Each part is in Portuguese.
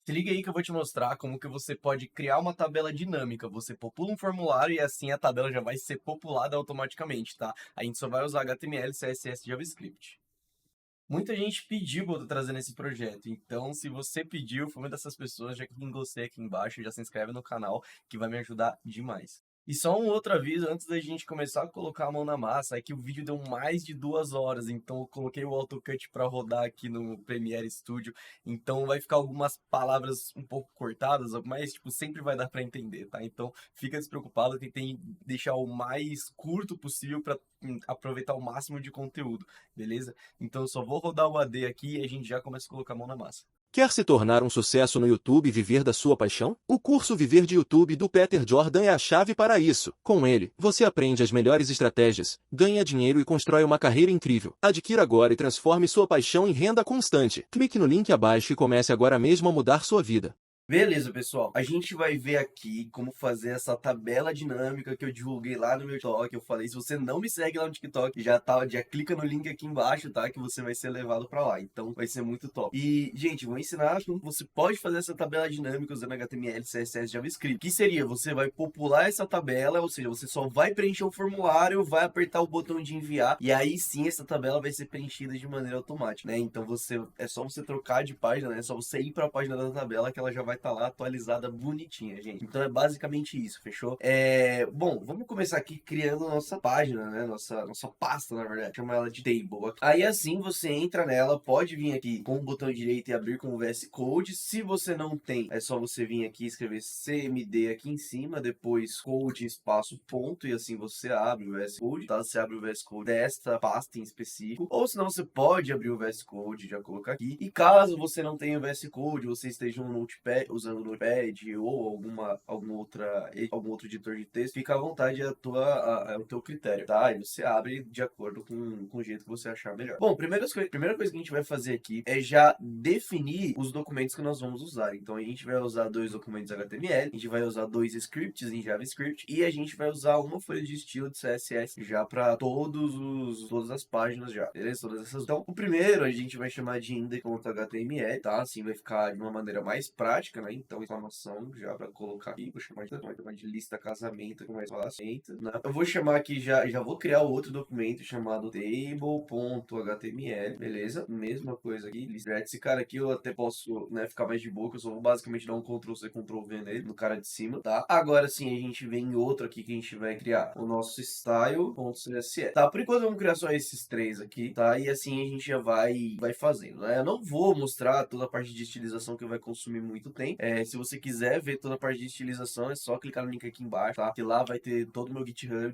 Se liga aí que eu vou te mostrar como que você pode criar uma tabela dinâmica. Você popula um formulário e assim a tabela já vai ser populada automaticamente, tá? A gente só vai usar HTML, CSS e JavaScript. Muita gente pediu para eu estar trazendo esse projeto, então se você pediu, foi uma dessas pessoas, já clica em gostei aqui embaixo, já se inscreve no canal, que vai me ajudar demais. E só um outro aviso antes da gente começar a colocar a mão na massa, é que o vídeo deu mais de 2 horas, então eu coloquei o AutoCut para rodar aqui no Premiere Studio, então vai ficar algumas palavras um pouco cortadas, mas tipo, sempre vai dar para entender, tá? Então fica despreocupado, tentei deixar o mais curto possível para aproveitar o máximo de conteúdo, beleza? Então eu só vou rodar o AD aqui e a gente já começa a colocar a mão na massa. Quer se tornar um sucesso no YouTube e viver da sua paixão? O curso Viver de YouTube do Peter Jordan é a chave para isso. Com ele, você aprende as melhores estratégias, ganha dinheiro e constrói uma carreira incrível. Adquira agora e transforme sua paixão em renda constante. Clique no link abaixo e comece agora mesmo a mudar sua vida. Beleza, pessoal. A gente vai ver aqui como fazer essa tabela dinâmica que eu divulguei lá no meu TikTok. Eu falei, se você não me segue lá no TikTok, já clica no link aqui embaixo, tá? Que você vai ser levado pra lá. Então vai ser muito top. E, gente, vou ensinar como você pode fazer essa tabela dinâmica usando HTML, CSS e JavaScript. Que seria, você vai popular essa tabela, ou seja, você só vai preencher o formulário, vai apertar o botão de enviar, e aí sim essa tabela vai ser preenchida de maneira automática, né? Então é só você trocar de página, né? É só você ir para a página da tabela que ela já vai estar lá atualizada bonitinha, gente. Então é basicamente isso, fechou? Bom, vamos começar aqui criando nossa página, né? Nossa pasta, na verdade. Chama ela de table. Aí assim você entra nela, pode vir aqui com o botão direito e abrir com o VS Code. Se você não tem, é só você vir aqui e escrever CMD aqui em cima, depois code espaço ponto e assim você abre o VS Code, tá? Você abre o VS Code desta pasta em específico, ou senão você pode abrir o VS Code, já colocar aqui. E caso você não tenha o VS Code, você esteja no Notepad, usando o Notepad ou algum outro editor de texto, fica à vontade, é o teu critério, tá? E você abre de acordo com o jeito que você achar melhor. Bom, primeira coisa que a gente vai fazer aqui é já definir os documentos que nós vamos usar. Então a gente vai usar dois documentos HTML, a gente vai usar dois scripts em JavaScript e a gente vai usar uma folha de estilo de CSS já para todas as páginas já, beleza? Todas essas. Então, o primeiro a gente vai chamar de index.html, tá? Assim vai ficar de uma maneira mais prática, né? Então, informação já para colocar aqui, vou chamar de lista casamento, com mais fácil, né? Eu vou chamar aqui já vou criar outro documento chamado table.html, beleza? Mesma coisa aqui, lista. Esse cara aqui eu até posso, né, ficar mais de boa, que eu só vou basicamente dar um Ctrl C, Ctrl V nele, no cara de cima, tá? Agora sim, a gente vem em outro aqui que a gente vai criar o nosso style.css. Tá, por enquanto vamos criar só esses três aqui, tá? E assim a gente já vai fazendo, né? Eu não vou mostrar toda a parte de estilização que vai consumir muito tempo. Se você quiser ver toda a parte de estilização, é só clicar no link aqui embaixo, tá? Que lá vai ter todo o meu GitHub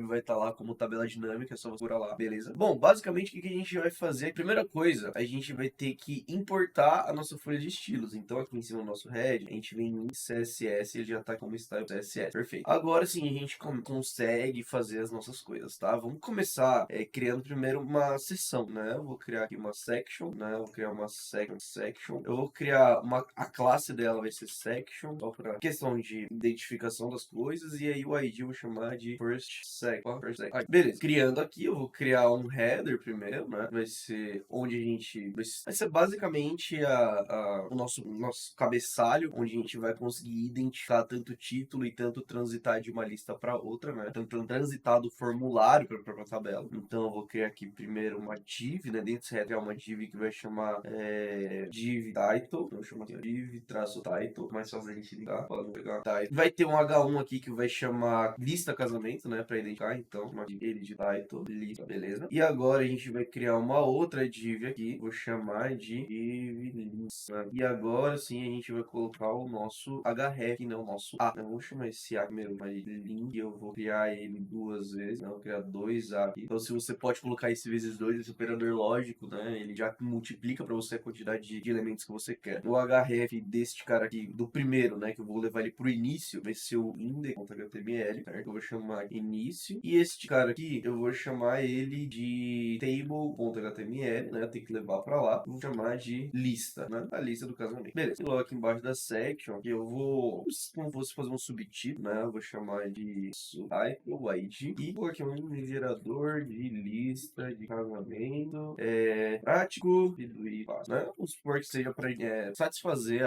vai estar lá como tabela dinâmica, é só você procurar lá, beleza? Bom, basicamente o que a gente vai fazer? Primeira coisa, a gente vai ter que importar a nossa folha de estilos. Então aqui em cima do nosso head, a gente vem em CSS, ele já tá como style CSS, perfeito. Agora sim, a gente consegue fazer as nossas coisas, tá? Vamos começar criando primeiro uma seção, né? Eu vou criar aqui uma section, né? Eu vou criar uma section. Eu vou criar a classe dela vai ser section, só para questão de identificação das coisas, e aí o ID eu vou chamar de first sec. Beleza. Criando aqui, eu vou criar um header primeiro, né? Vai ser onde a gente vai ser basicamente o nosso cabeçalho, onde a gente vai conseguir identificar tanto título e tanto transitar de uma lista para outra, né? Tanto transitar do formulário para a tabela. Então eu vou criar aqui primeiro uma div, né? Dentro desse header é uma div que vai chamar div title. Vou chamar aqui div traço title, mais fácil a gente ligar. Vamos pegar title. Vai ter um H1 aqui que vai chamar lista casamento, né? Para identificar. Então, uma ele de title, lista, beleza? E agora a gente vai criar uma outra div aqui. Vou chamar de div lista. E agora sim a gente vai colocar o nosso href, que não o nosso a. Eu vou chamar esse a primeiro, mas link eu vou criar ele duas vezes. Não, vou criar dois a aqui. Então, se você pode colocar esse vezes dois, esse operador lógico, né? Ele já multiplica para você a quantidade de elementos que você quer. O href deste cara aqui, do primeiro, né? Que eu vou levar ele pro início, vai ser o index.html, certo? Eu vou chamar início. E este cara aqui, eu vou chamar ele de table.html, né? Tem que levar para lá. Vou chamar de lista, né? A lista do casamento. Beleza. E logo aqui embaixo da section, eu vou, como fosse fazer um subtítulo, né? Eu vou chamar de title, ID. E vou aqui um gerador de lista de casamento prático e fácil, né? Vamos supor que seja para satisfazer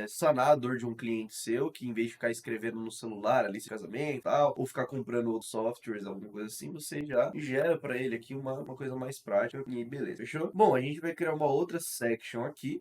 sanar a dor de um cliente seu, que em vez de ficar escrevendo no celular ali, casamento e tal, ou ficar comprando outros softwares, alguma coisa assim, você já gera para ele aqui uma coisa mais prática e beleza, fechou? Bom, a gente vai criar uma outra section aqui,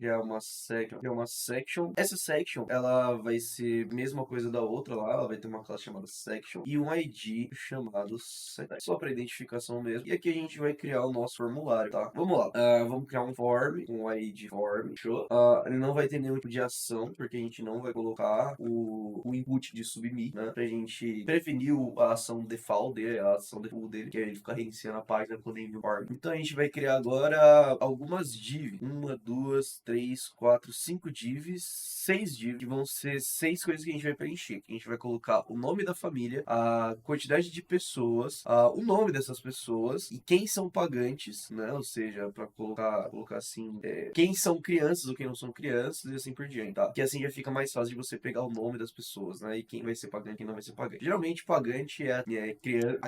essa section, ela vai ser a mesma coisa da outra lá, ela vai ter uma classe chamada section e um ID chamado section, só para identificação mesmo. E aqui a gente vai criar o nosso formulário, tá? Vamos lá, vamos criar um form, um ID form, fechou? Ele não vai ter nenhum tipo de ação, porque a gente não vai colocar o input de submit, né? Pra gente prevenir a ação default dele, a ação default dele, que é ele ficar reiniciando a página quando envia o form. Então a gente vai criar agora algumas divs. 1, 2, 3, 4, 5 divs, 6 divs, que vão ser 6 coisas que a gente vai preencher. Que a gente vai colocar o nome da família, a quantidade de pessoas, o nome dessas pessoas e quem são pagantes, né? Ou seja, para colocar assim, quem são crianças ou quem não são crianças e assim por diante, tá? Que assim já fica mais fácil de você pegar o nome das pessoas, né? E quem vai ser pagante e quem não vai ser pagante. Geralmente, pagante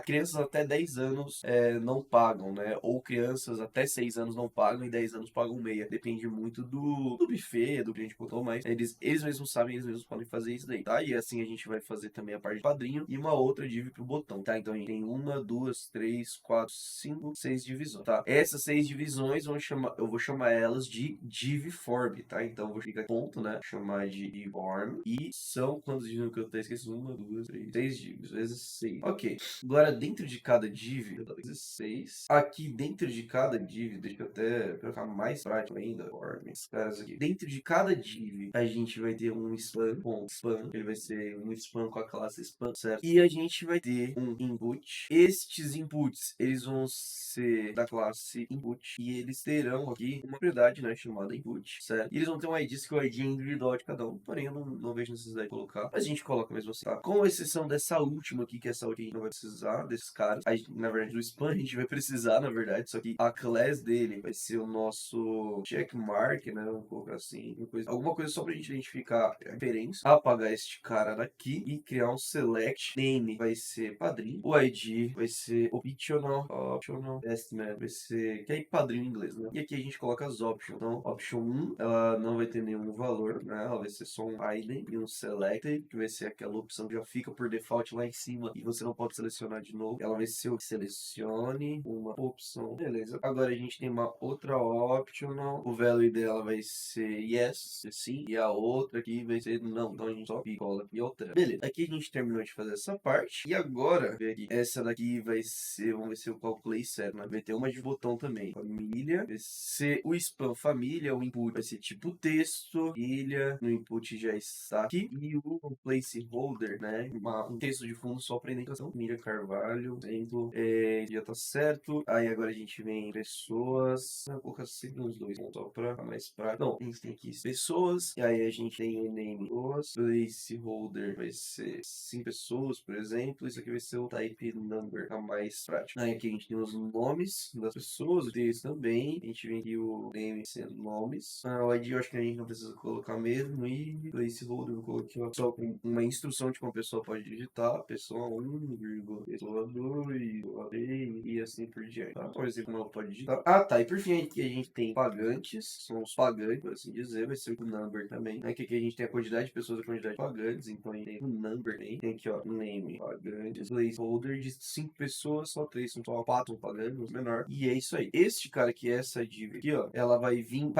crianças até 10 anos não pagam, né? Ou crianças até 6 anos não pagam e 10 anos pagam meia. Depende muito do buffet, do que a gente botou, mas eles mesmos sabem, eles mesmos podem fazer isso daí, tá? E assim a gente vai fazer também a parte de padrinho e uma outra div pro botão, tá? Então a gente tem 1, 2, 3, 4, 5, 6 divisões, tá? Essas 6 divisões eu vou chamar elas de divform, tá? Então eu vou clicar ponto, né? Chamar de divform e são quantos divs que eu tenho esquecido? 1, 2, 3, 6 divs, vezes 6. Ok. Agora dentro de cada div, vezes 6. Aqui dentro de cada div, deixa eu até ficar mais prático ainda, esses caras aqui. Dentro de cada div, a gente vai ter um spam, ele vai ser um spam com a classe spam, certo? E a gente vai ter um input. Estes inputs, eles vão ser da classe input e eles terão aqui uma propriedade, né, chamada input, certo? E eles vão ter um ID, que é o ID individual de cada um, porém eu não vejo necessidade de colocar, mas a gente coloca mesmo assim, tá? Com exceção dessa última aqui, que é essa outra que a gente não vai precisar desses caras, na verdade do spam a gente vai precisar, na verdade, só que a class dele vai ser o nosso checkmark, né, vamos colocar assim, alguma coisa só pra gente identificar a referência, apagar este cara daqui e criar um select. Name vai ser padrinho, o ID vai ser optional estimate, vai ser, que é padrinho em inglês, né? E aqui a gente coloca as options. Então, option 1, ela não vai ter nenhum valor, né? Ela vai ser só um item e um selected, que vai ser aquela opção que já fica por default lá em cima e você não pode selecionar de novo. Ela vai ser o que selecione uma opção. Beleza. Agora a gente tem uma outra optional. O value dela vai ser yes, sim, e a outra aqui vai ser não. Então a gente só cola aqui e altera. Beleza. Aqui a gente terminou de fazer essa parte. E agora, ver aqui, essa daqui vai ser, vamos ver se eu calculei certo, né? Vai ter uma de botão também. Família, vai ser o spam família, o input vai ser tipo texto, família, no input já está aqui. E o placeholder, né? Um texto de fundo só para identificação. Família Carvalho, exemplo, já tá certo. Aí agora a gente vem em pessoas, vou colocar sempre uns dois, só para ficar mais prático. Então, a gente tem aqui pessoas, e aí a gente tem o name pessoas, placeholder vai ser 5 pessoas, por exemplo. Isso aqui vai ser o type number, a mais prático. Aí aqui a gente tem os nomes das pessoas, o texto também. A gente vem aqui o name sendo nomes. O ID eu acho que a gente não precisa colocar mesmo. E placeholder eu coloquei só com uma instrução de como a pessoa pode digitar. Pessoa 1, pessoa 2, pessoa 3 e assim por diante. Tá? Por exemplo, como ela pode digitar. Tá. E por fim aqui a gente tem pagantes. São os pagantes, por assim dizer. Vai ser o number também. Aqui a gente tem a quantidade de pessoas e a quantidade de pagantes. Então a gente tem o number aí. Tem aqui, ó, name, pagantes, placeholder de 5 pessoas, só 3 são só 4 pagantes, menor. E é isso aí. Este cara aqui, essa div aqui, ó, ela vai vir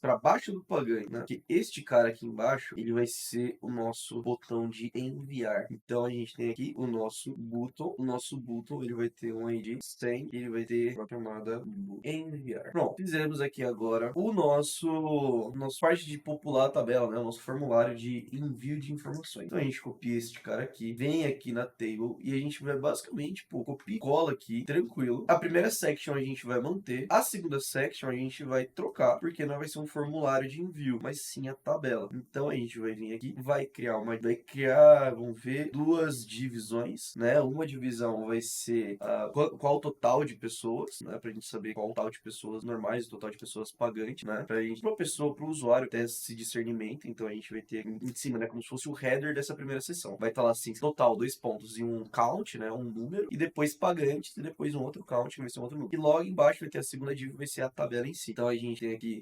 pra baixo do pagante, né? Porque este cara aqui embaixo, ele vai ser o nosso botão de enviar. Então a gente tem aqui o nosso button. O nosso button, ele vai ter um ID sem, ele vai ter uma chamada enviar. Pronto, fizemos aqui agora o nosso parte de popular a tabela, né? O nosso formulário de envio de informações. Então a gente copia este cara aqui, vem aqui na table e a gente vai basicamente, pô, copia e cola aqui, tranquilo. A primeira section a gente vai manter, a segunda section a gente vai trocar, porque não vai ser um formulário de envio, mas sim a tabela. Então a gente vai vir aqui, vai criar, vamos ver, duas divisões, né? Uma divisão vai ser qual o total de pessoas, né? Pra gente saber qual o total de pessoas normais, o total de pessoas pagantes, né? Pra pessoa, pro usuário ter esse discernimento. Então a gente vai ter em cima, né? Como se fosse o header dessa primeira sessão. Vai estar lá assim, total, 2 pontos e um count, né? Um número. E depois pagantes, e depois um outro count, que vai ser um outro número. E logo embaixo vai ter a segunda div, vai ser a tabela em si. Então a gente tem aqui,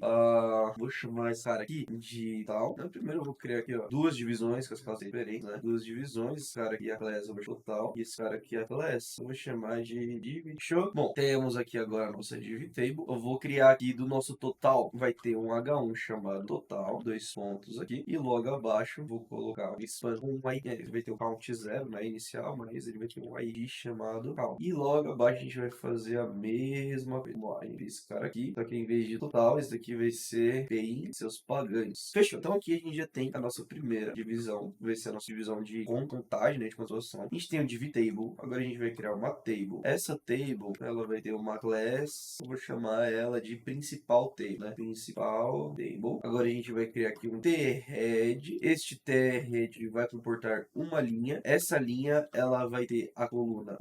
vou chamar esse cara aqui de aqui e tal. Então, primeiro eu vou criar aqui, ó, duas divisões, com as classes diferentes, né? Duas divisões. Esse cara aqui é a classe over total. E esse cara aqui é a classe. Eu vou chamar de div. Show. Bom, temos aqui agora a nossa div table. Eu vou criar aqui do nosso total. Vai ter um H1 chamado total. Dois pontos aqui. E logo abaixo vou colocar um span com um ID. Ele vai ter um count 0, né? Inicial, mas ele vai ter um ID chamado count. E logo abaixo a gente vai fazer a mesma coisa. Esse cara aqui. Só que em vez de total, esse daqui vai ser bem seus pagantes. Fechou. Então aqui a gente já tem a nossa primeira divisão. Vai ser a nossa divisão de contagem, né? De pontuação. A gente tem o div table. Agora a gente vai criar uma table. Essa table, ela vai ter uma class. Eu vou chamar ela de principal table, né? Principal table. Agora a gente vai criar aqui um t-head. Este t-head vai comportar uma linha. Essa linha, ela vai ter a coluna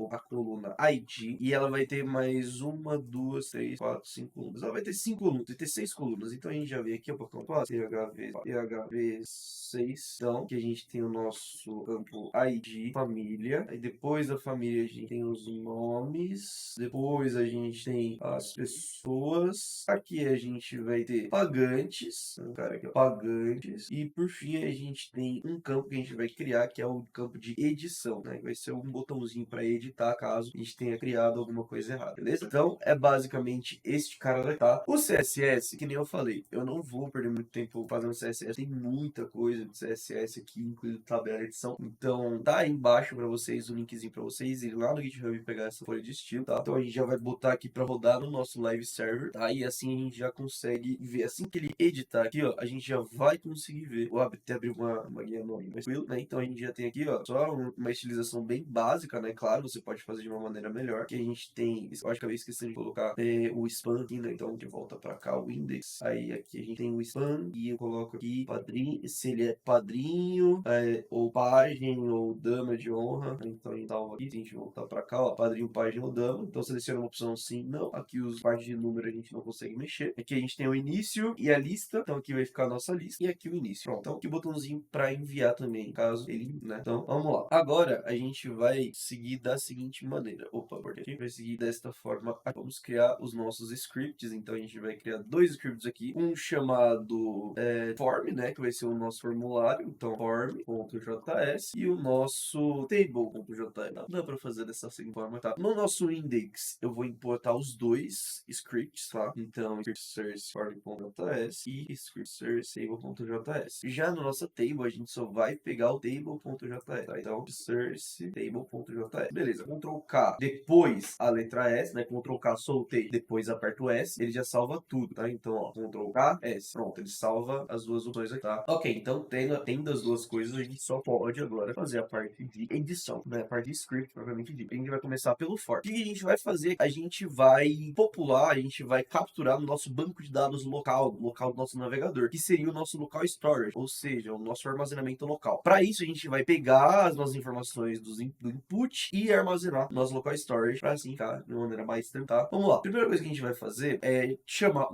ID. E ela vai ter mais uma, duas, três, quatro, cinco colunas. Ela vai ter 5 colunas, vai ter 6 colunas. Então a gente já vê aqui, ó, THV 6. Então, aqui a gente tem o nosso campo ID, família. Aí depois da família a gente tem os nomes. Depois a gente tem as pessoas. Aqui a gente vai ter pagantes. Um cara aqui, ó, pagantes. E por fim a gente tem um campo que a gente vai criar, que é o campo de edição, né? Vai ser um botãozinho para editar caso a gente tenha criado alguma coisa errada, beleza? Então é basicamente este cara daqui, tá? O CSS, que nem eu falei, eu não vou perder muito tempo fazendo CSS, tem muita coisa de CSS aqui, incluindo tabela de edição. Então tá aí embaixo para vocês o linkzinho para vocês irem lá no GitHub e pegar essa folha de estilo, tá? Então a gente já vai botar aqui para rodar no nosso live server, tá? E assim a gente já consegue ver, assim que ele editar aqui, ó, a gente já vai conseguir ver. Vou até abrir uma guia nova, né? Então a gente já tem aqui, ó, só uma estilização bem básica, né? Claro, você pode fazer de uma maneira melhor, que a gente tem, eu acho que acabei esquecendo de colocar o span aqui, né? Então de volta para cá o index. Aí aqui a gente tem o span e eu coloco aqui padrinho, se ele é padrinho, ou pajem, ou dama de honra. Então a gente salva aqui, se a gente voltar para cá, ó, padrinho, pajem ou dama. Então seleciona uma opção sim, não. Aqui os partes de número a gente não consegue mexer. Aqui a gente tem o início e a lista. Então aqui vai ficar a nossa lista. E aqui o início. Pronto. Então aqui o botãozinho para enviar também, caso ele, né? Então vamos lá. Agora a gente vai seguir da seguinte maneira. Opa, aqui vai seguir desta forma. Vamos criar os nossos scripts. Então a gente vai criar dois scripts aqui. Um chamado form, né? Que vai ser o nosso formulário. Então form.js e o nosso table.js. Dá para fazer dessa seguinte forma, tá? No nosso index eu vou importar os dois scripts, tá? Então script source form.js e script source table.js. Já na nossa table a gente só vai pegar o table.js, tá? Então source table.js. Beleza, Ctrl K, depois a letra S, né? Ctrl K, soltei, depois aperto S, ele já salva tudo, tá? Então, ó, Ctrl K, S. Pronto, ele salva as duas opções aqui, tá? Ok, então tendo as duas coisas, a gente só pode agora fazer a parte de edição, né? A parte de script, provavelmente dito. A gente vai começar pelo for. O que a gente vai fazer? A gente vai popular, a gente vai capturar no nosso banco de dados local do nosso navegador, que seria o nosso local storage, ou seja, o nosso armazenamento local. Para isso, a gente vai pegar as nossas informações do input e armazenar no nosso local storage, para assim ficar de uma maneira mais tranquila. Vamos lá. A primeira coisa que a gente vai fazer é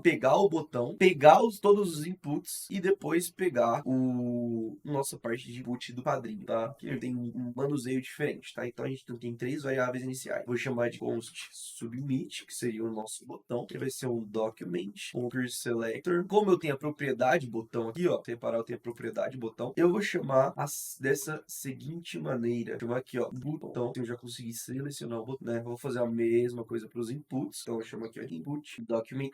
pegar o botão, pegar todos os inputs e depois pegar nossa parte de input do padrinho, tá? Que ele tem um manuseio diferente, tá? Então a gente tem 3 variáveis iniciais. Vou chamar de const submit, que seria o nosso botão, que vai ser um document, um selector. Como eu tenho a propriedade botão aqui, ó, separar, eu tenho a propriedade botão, eu vou chamar dessa seguinte maneira. Vou chamar aqui, ó, botão. Eu já consegui selecionar o botão, né? Vou fazer a mesma coisa para os inputs. Então eu chamo aqui, ó, input, document,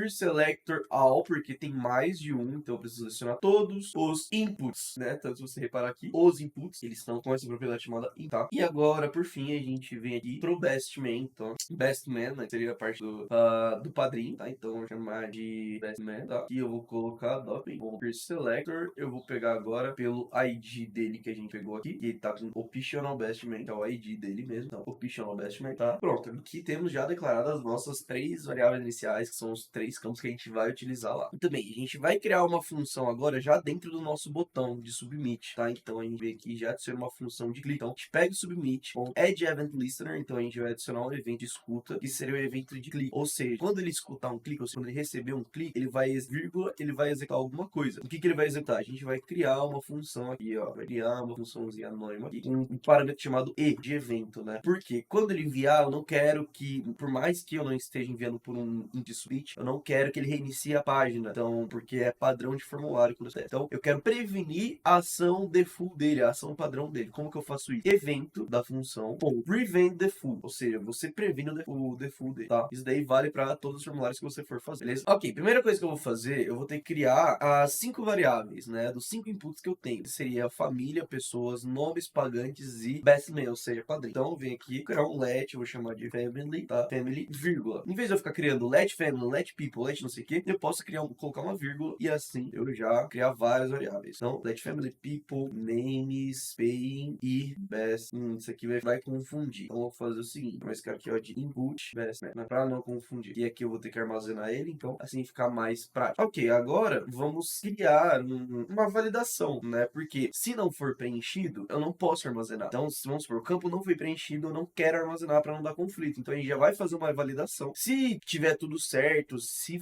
selector all, porque tem mais de um, então eu preciso selecionar todos os inputs, né? Então se você reparar aqui, os inputs, eles estão com essa propriedade chamada in, tá? E agora, por fim, a gente vem aqui pro best man. Então, best man, né, seria a parte do padrinho, tá? Então eu vou chamar de best man, tá? Aqui eu vou colocar document, selector, eu vou pegar agora pelo ID dele que a gente pegou aqui, que ele tá com optional best man, que é o ID dele mesmo, então optional best man, tá? Pronto, aqui temos já declaradas as nossas 3 variáveis iniciais, que são os 3 campos que a gente vai utilizar lá. Muito bem, a gente vai criar uma função agora já dentro do nosso nosso botão de submit, tá? Então a gente vem aqui e já adiciona uma função de clique. Então a gente pega o submit com add event listener, então a gente vai adicionar um evento de escuta, que seria o evento de clique. Ou seja, quando ele escutar um clique, ou seja, quando ele receber um clique, ele vai, vírgula, ele vai executar alguma coisa. O que que ele vai executar? A gente vai criar uma função aqui, ó. Vai criar uma funçãozinha anônima aqui, um parâmetro chamado e de evento, né? Porque quando ele enviar, eu não quero que, por mais que eu não esteja enviando por um submit, eu não quero que ele reinicie a página. Então, porque é padrão de formulário. Então, eu quero prevenir a ação default dele, a ação padrão dele. Como que eu faço isso? Evento da função com prevent default, ou seja, você previne o default dele, tá? Isso daí vale para todos os formulários que você for fazer, beleza? Ok, primeira coisa que eu vou fazer, eu vou ter que criar as 5 variáveis, né? Dos 5 inputs que eu tenho. Que seria família, pessoas, nomes, pagantes e best man, ou seja, quadrinho. Então, eu venho aqui, criar um let, eu vou chamar de family, tá? Family, vírgula. Em vez de eu ficar criando let family, let people, let não sei o que, eu posso colocar uma vírgula e assim eu já criar várias variáveis. Então, let family, people, names, paying e best. Isso aqui vai confundir. Então, eu vou fazer o seguinte, vou ficar aqui, ó, de input, best man, né? Pra não confundir. E aqui eu vou ter que armazenar ele, então, assim ficar mais prático. Ok, agora vamos criar uma validação, né? Porque se não for preenchido, eu não posso armazenar. Então, vamos supor, o campo não foi preenchido, eu não quero armazenar para não dar conflito. Então, a gente já vai fazer uma validação. Se tiver tudo certo, se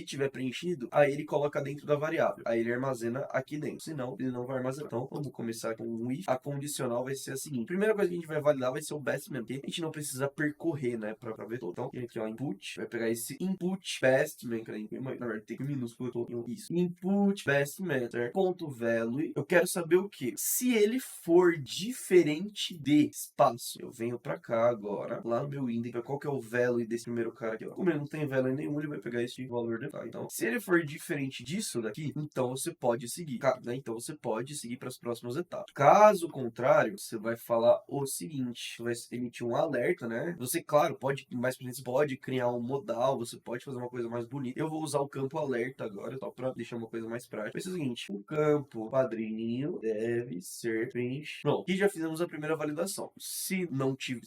tiver preenchido, aí ele coloca dentro da variável. Aí ele armazena aqui dentro. Senão, ele não vai armazenar. Então, vamos começar com um if. A condicional vai ser a seguinte. Primeira coisa que a gente vai validar vai ser o best man, porque a gente não precisa percorrer, né, pra ver todo. Então, aqui, ó, input. Vai pegar esse input best man, na verdade, tem que minúsculo, eu tô isso. Input best man, certo? Ponto value. Eu quero saber o que? Se ele for diferente de espaço, eu venho pra cá agora, lá no meu index, qual que é o value desse primeiro cara aqui, ó. Como ele não tem value nenhum, ele vai pegar esse valor de cá. Então, se ele for diferente disso daqui, então você pode seguir, né? Então você pode seguir para as próximas etapas. Caso contrário, você vai falar o seguinte, você vai emitir um alerta, né? Você, claro, pode, mais pra gente, pode criar um modal, você pode fazer uma coisa mais bonita. Eu vou usar o campo alerta agora, só para deixar uma coisa mais prática. Vai ser o seguinte, o campo padrinho deve ser preenchido. Pronto, aqui já fizemos a primeira validação. Se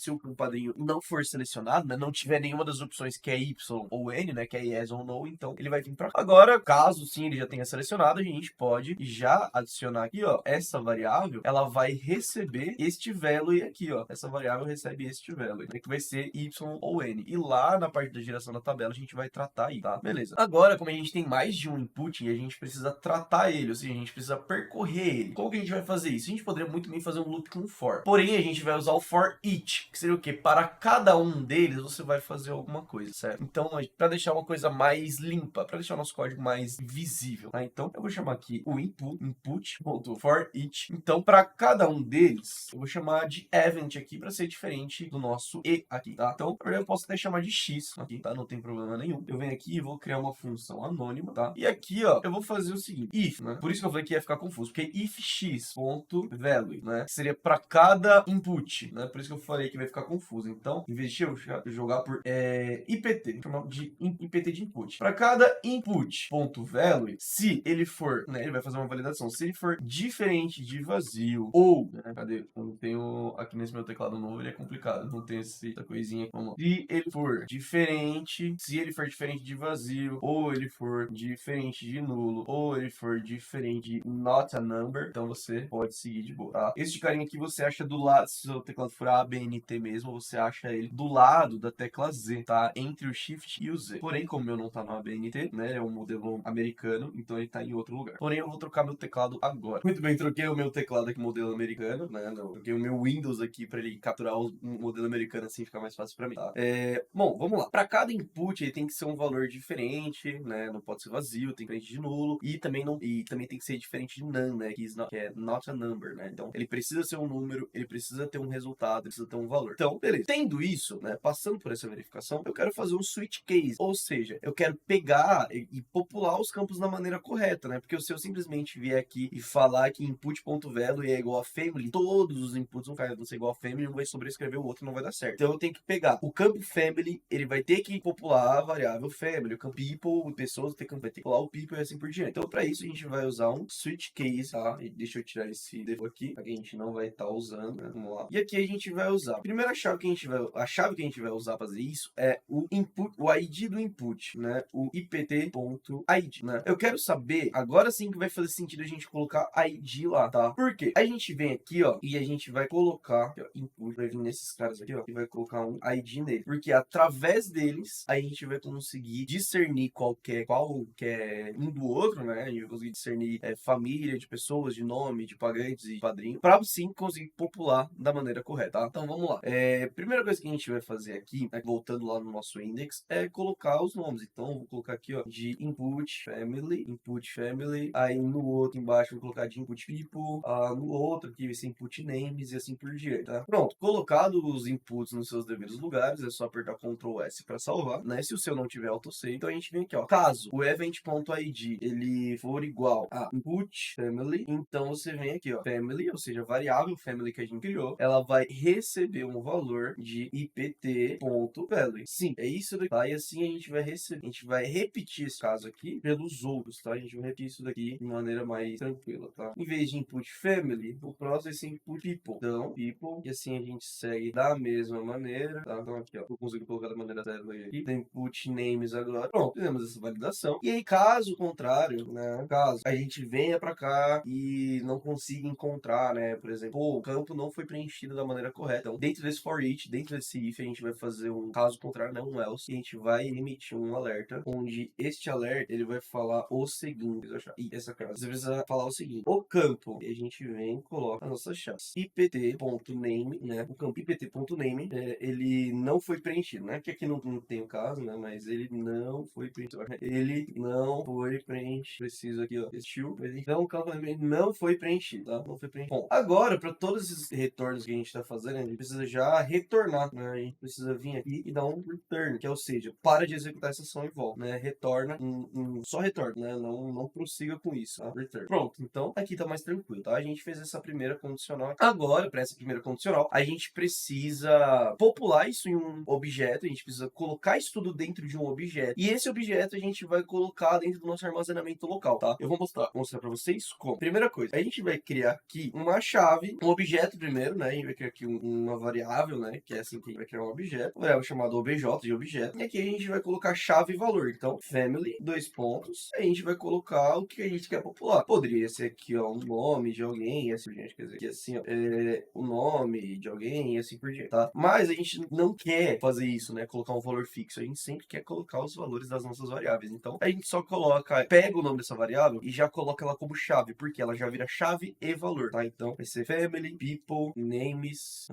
o campo padrinho não for selecionado, né, não tiver nenhuma das opções que é Y ou N, né, que é yes ou no, então ele vai vir para cá. Agora, caso sim ele já tenha selecionado, a gente pode já adicionar aqui, ó, essa variável, ela vai receber este value aqui, ó. Essa variável recebe este value, que vai ser Y ou N. E lá na parte da geração da tabela a gente vai tratar aí, tá? Beleza. Agora, como a gente tem mais de um input e a gente precisa tratar ele, ou seja, a gente precisa percorrer ele. Como que a gente vai fazer isso? A gente poderia muito bem fazer um loop com for. Porém, a gente vai usar o for each, que seria o quê? Para cada um deles, você vai fazer alguma coisa, certo? Então, para deixar uma coisa mais limpa, para deixar o nosso código mais visível, tá? Então, eu vou chamar aqui o input.for each. Então, para cada um deles, eu vou chamar de event aqui para ser diferente do nosso e aqui, tá? Então, na verdade, eu posso até chamar de x aqui, tá? Não tem problema nenhum. Eu venho aqui e vou criar uma função anônima, tá? E aqui, ó, eu vou fazer o seguinte, if, né? Por isso que eu falei que ia ficar confuso, porque if x.value, né? Seria para cada input, né? Por isso que eu falei que vai ficar confuso. Então, em vez de eu jogar por IPT, vou chamar de IPT de input. Para cada input.value, se ele for, né? Ele vai fazer uma validação. Se ele for diferente de vazio ou, né? Cadê? Eu não tenho aqui nesse meu teclado novo, ele é complicado. Não tem essa coisinha aqui. Vamos lá. Se ele for diferente de vazio, ou ele for diferente de nulo, ou ele for diferente de not a number, então você pode seguir de boa, tá? Esse carinha aqui você acha do lado, se o seu teclado for ABNT mesmo, você acha ele do lado da tecla Z, tá? Entre o Shift e o Z. Porém, como o meu não tá no ABNT, né? É um modelo americano, então ele tá em outro lugar. Porém, eu vou trocar meu teclado agora. Muito bem, troquei o meu teclado aqui, modelo americano, né? Troquei o meu Windows aqui pra ele capturar o modelo americano, assim fica mais fácil pra mim, tá? Bom, vamos lá. Pra cada input, ele tem que ser um valor diferente, né? Não pode ser vazio, tem que ser diferente de nulo, e também tem que ser diferente de none, né? Que é not a number, né? Então, ele precisa ser um número, ele precisa ter um resultado, precisa ter um valor. Então, beleza. Tendo isso, né? Passando por essa verificação, eu quero fazer um switch case, ou seja, eu quero pegar e popular os campos da maneira correta, né? Porque se eu simplesmente vier aqui e falar que input.value é igual a family, todos os inputs vão ser igual a family, um vai sobrescrever o outro, não vai dar certo. Então, eu tenho que pegar o campo family, ele vai ter que popular a variável family, o campo people, pessoas, vai ter que popular o people e assim por diante. Então, para isso, a gente vai usar um switch case, tá? E deixa eu tirar esse default aqui, que a gente não vai estar usando, né? Vamos lá. E aqui a gente vai usar. A primeira chave que a gente vai usar para fazer isso é o input, o ID do input, né? O ipt.id, né? Eu quero saber, agora sim que vai fazer faz sentido a gente colocar ID lá, tá? Por quê? A gente vem aqui, ó, e a gente vai colocar, aqui, ó, input, vai vir nesses caras aqui, ó, e vai colocar um ID nele. Porque através deles, a gente vai conseguir discernir qual que é um do outro, né? A gente vai conseguir discernir família de pessoas, de nome, de pagantes e padrinho, pra sim conseguir popular da maneira correta, tá? Então vamos lá. Primeira coisa que a gente vai fazer aqui, né, voltando lá no nosso index, é colocar os nomes. Então eu vou colocar aqui, ó, de input family, aí no outro embaixo eu vou colocar de input people, no outro aqui vai ser input names e assim por diante, tá? Pronto, colocado os inputs nos seus devidos lugares, é só apertar Ctrl S para salvar, né? Se o seu não tiver autosave, então a gente vem aqui, ó. Caso o event.id ele for igual a input family, então você vem aqui, ó, family, ou seja, a variável family que a gente criou, ela vai receber um valor de ipt.value. Sim, é isso daqui, tá? E assim a gente vai receber, a gente vai repetir esse caso aqui pelos outros, tá? A gente vai repetir isso daqui de maneira mais tranquila, tá? Em vez de input family, o próximo vai ser input people. Então, people, e assim a gente segue da mesma maneira, tá? Então aqui, ó, eu consigo colocar da maneira certa aqui. Tem input names agora. Pronto, fizemos essa validação. E aí, caso contrário, né? Caso a gente venha pra cá e não consiga encontrar, né? Por exemplo, o campo não foi preenchido da maneira correta. Então, dentro desse for each, dentro desse if, a gente vai fazer um caso contrário, né? Um else. E a gente vai emitir um alerta, onde este alerta, ele vai falar o seguinte. E essa frase, você precisa falar o seguinte. O campo, e a gente vem e coloca a nossa chave. ipt.name, né? O campo ipt.name, ele não foi preenchido, né? Que aqui não tem o caso, né? Mas ele não foi preenchido. Ele não foi preenchido. Preciso aqui, ó. Então, o campo não foi preenchido, tá? Não foi preenchido. Bom, agora, para todos esses retornos que a gente tá fazendo, a gente precisa já retornar, né? A gente precisa vir aqui e dar um return, que é, ou seja, para de executar essa ação e volta, né? Retorna, só retorna, né? Não prossiga com isso, tá? Return. Pronto, então aqui tá mais tranquilo, tá? A gente fez essa primeira condicional. Agora, para essa primeira condicional, a gente precisa popular isso em um objeto, a gente precisa colocar isso tudo dentro de um objeto, e esse objeto a gente vai colocar dentro do nosso armazenamento local, tá? Eu vou mostrar para vocês como. Primeira coisa, a gente vai criar aqui uma chave, um objeto primeiro, né? A gente vai criar aqui uma variável, né? Que é assim que a gente vai criar um objeto, uma variável chamada obj de objeto, e aqui a gente vai colocar chave e valor. Então, family, dois pontos, a gente vai colocar o que a gente quer popular. Poderia ser aqui, ó, um nome de alguém, assim por diante, quer dizer, aqui assim, ó, o nome de alguém e assim por diante, tá? Mas a gente não quer fazer isso, né? Colocar um valor fixo. A gente sempre quer colocar os valores das nossas variáveis. Então, a gente só coloca, pega o nome dessa variável e já coloca ela como chave, porque ela já vira chave e valor, tá? Então, vai ser family, people, names,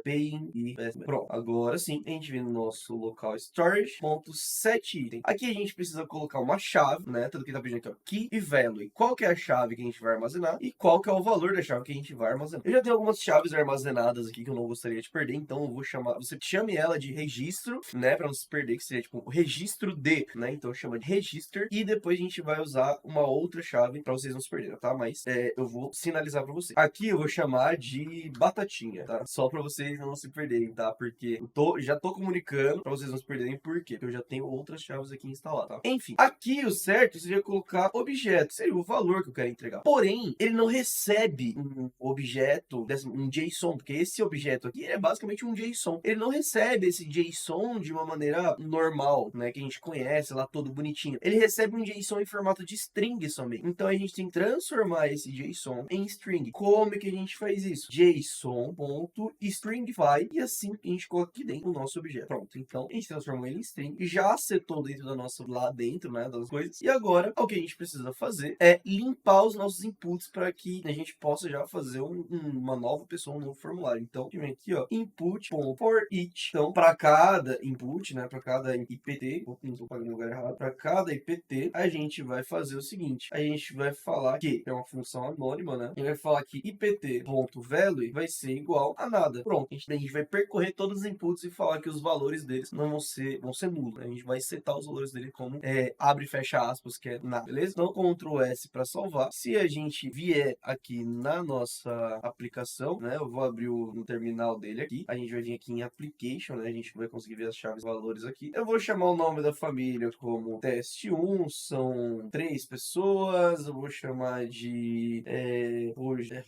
paying e pronto. Agora sim, a gente vem no nosso local storage.setItem. Aqui a gente precisa colocar uma chave, né? Tudo que tá pedindo aqui, ó, key e value. Qual que é a chave que a gente vai armazenar e qual que é o valor da chave que a gente vai armazenar. Eu já tenho algumas chaves armazenadas aqui que eu não gostaria de perder, então eu vou chamar, você chame ela de registro, né, para não se perder, que seria tipo o registro de, né? Então chama de register e depois a gente vai usar uma outra chave para vocês não se perderem, tá? Mas eu vou sinalizar para vocês. Aqui eu vou chamar de batatinha, tá? Só para vocês não se perderem, tá? Porque eu já tô comunicando para vocês não se perderem, por quê? Porque eu já tenho outras chaves aqui instaladas, tá? Enfim, aqui o certo seria colocar objeto, seria o valor que eu quero entregar. Porém, ele não recebe um objeto, um JSON, porque esse objeto aqui é basicamente um JSON. Ele não recebe esse JSON de uma maneira normal, né, que a gente conhece lá todo bonitinho. Ele recebe um JSON em formato de string somente. Então a gente tem que transformar esse JSON em string. Como é que a gente faz isso? JSON.stringify e assim a gente coloca aqui dentro o nosso objeto. Pronto, então a gente transformou ele em string e já setou dentro da nossa, lá dentro, né, das coisas. E agora o que a gente precisa fazer é limpar os nossos inputs para que a gente possa já fazer uma nova pessoa, um novo formulário. Então, vem aqui, ó, input.for each. Então, para cada input, né, para cada IPT, não estou pagando o lugar errado, para cada IPT, a gente vai fazer o seguinte, a gente vai falar que é uma função anônima, né, a gente vai falar que ipt.value vai ser igual a nada. Pronto, a gente vai percorrer todos os inputs e falar que os valores deles não vão ser nulos. A gente vai setar os valores dele como abre e fecha aspas, que é nada, beleza? Então, Ctrl S para salvar. Se a gente vier aqui na nossa aplicação, né, eu vou abrir no terminal dele aqui, a gente vai vir aqui em application, né, a gente vai conseguir ver as chaves e valores aqui. Eu vou chamar o nome da família como teste1, são 3 pessoas, eu vou chamar de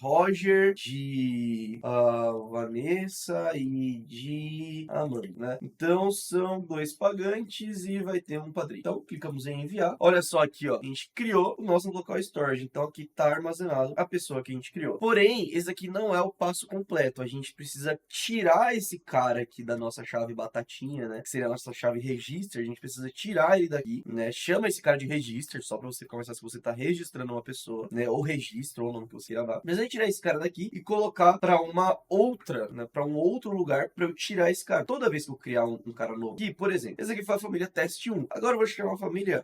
Roger, de Vanessa e de Amanda, né? Então são 2 pagantes e vai ter um padrinho. Então clicamos em enviar. Olha só aqui, ó, a gente criou o nosso local local storage. Então aqui tá armazenado a pessoa que a gente criou. Porém, esse aqui não é o passo completo. A gente precisa tirar esse cara aqui da nossa chave batatinha, né? Que seria a nossa chave register. A gente precisa tirar ele daqui, né? Chama esse cara de register, só pra você começar se você tá registrando uma pessoa, né? Ou registro, ou o nome que você queira dar. Mas aí tirar esse cara daqui e colocar pra uma outra, né? Pra um outro lugar pra eu tirar esse cara. Toda vez que eu criar um cara novo. Aqui, por exemplo, esse aqui foi a família teste 1. Agora eu vou chamar a família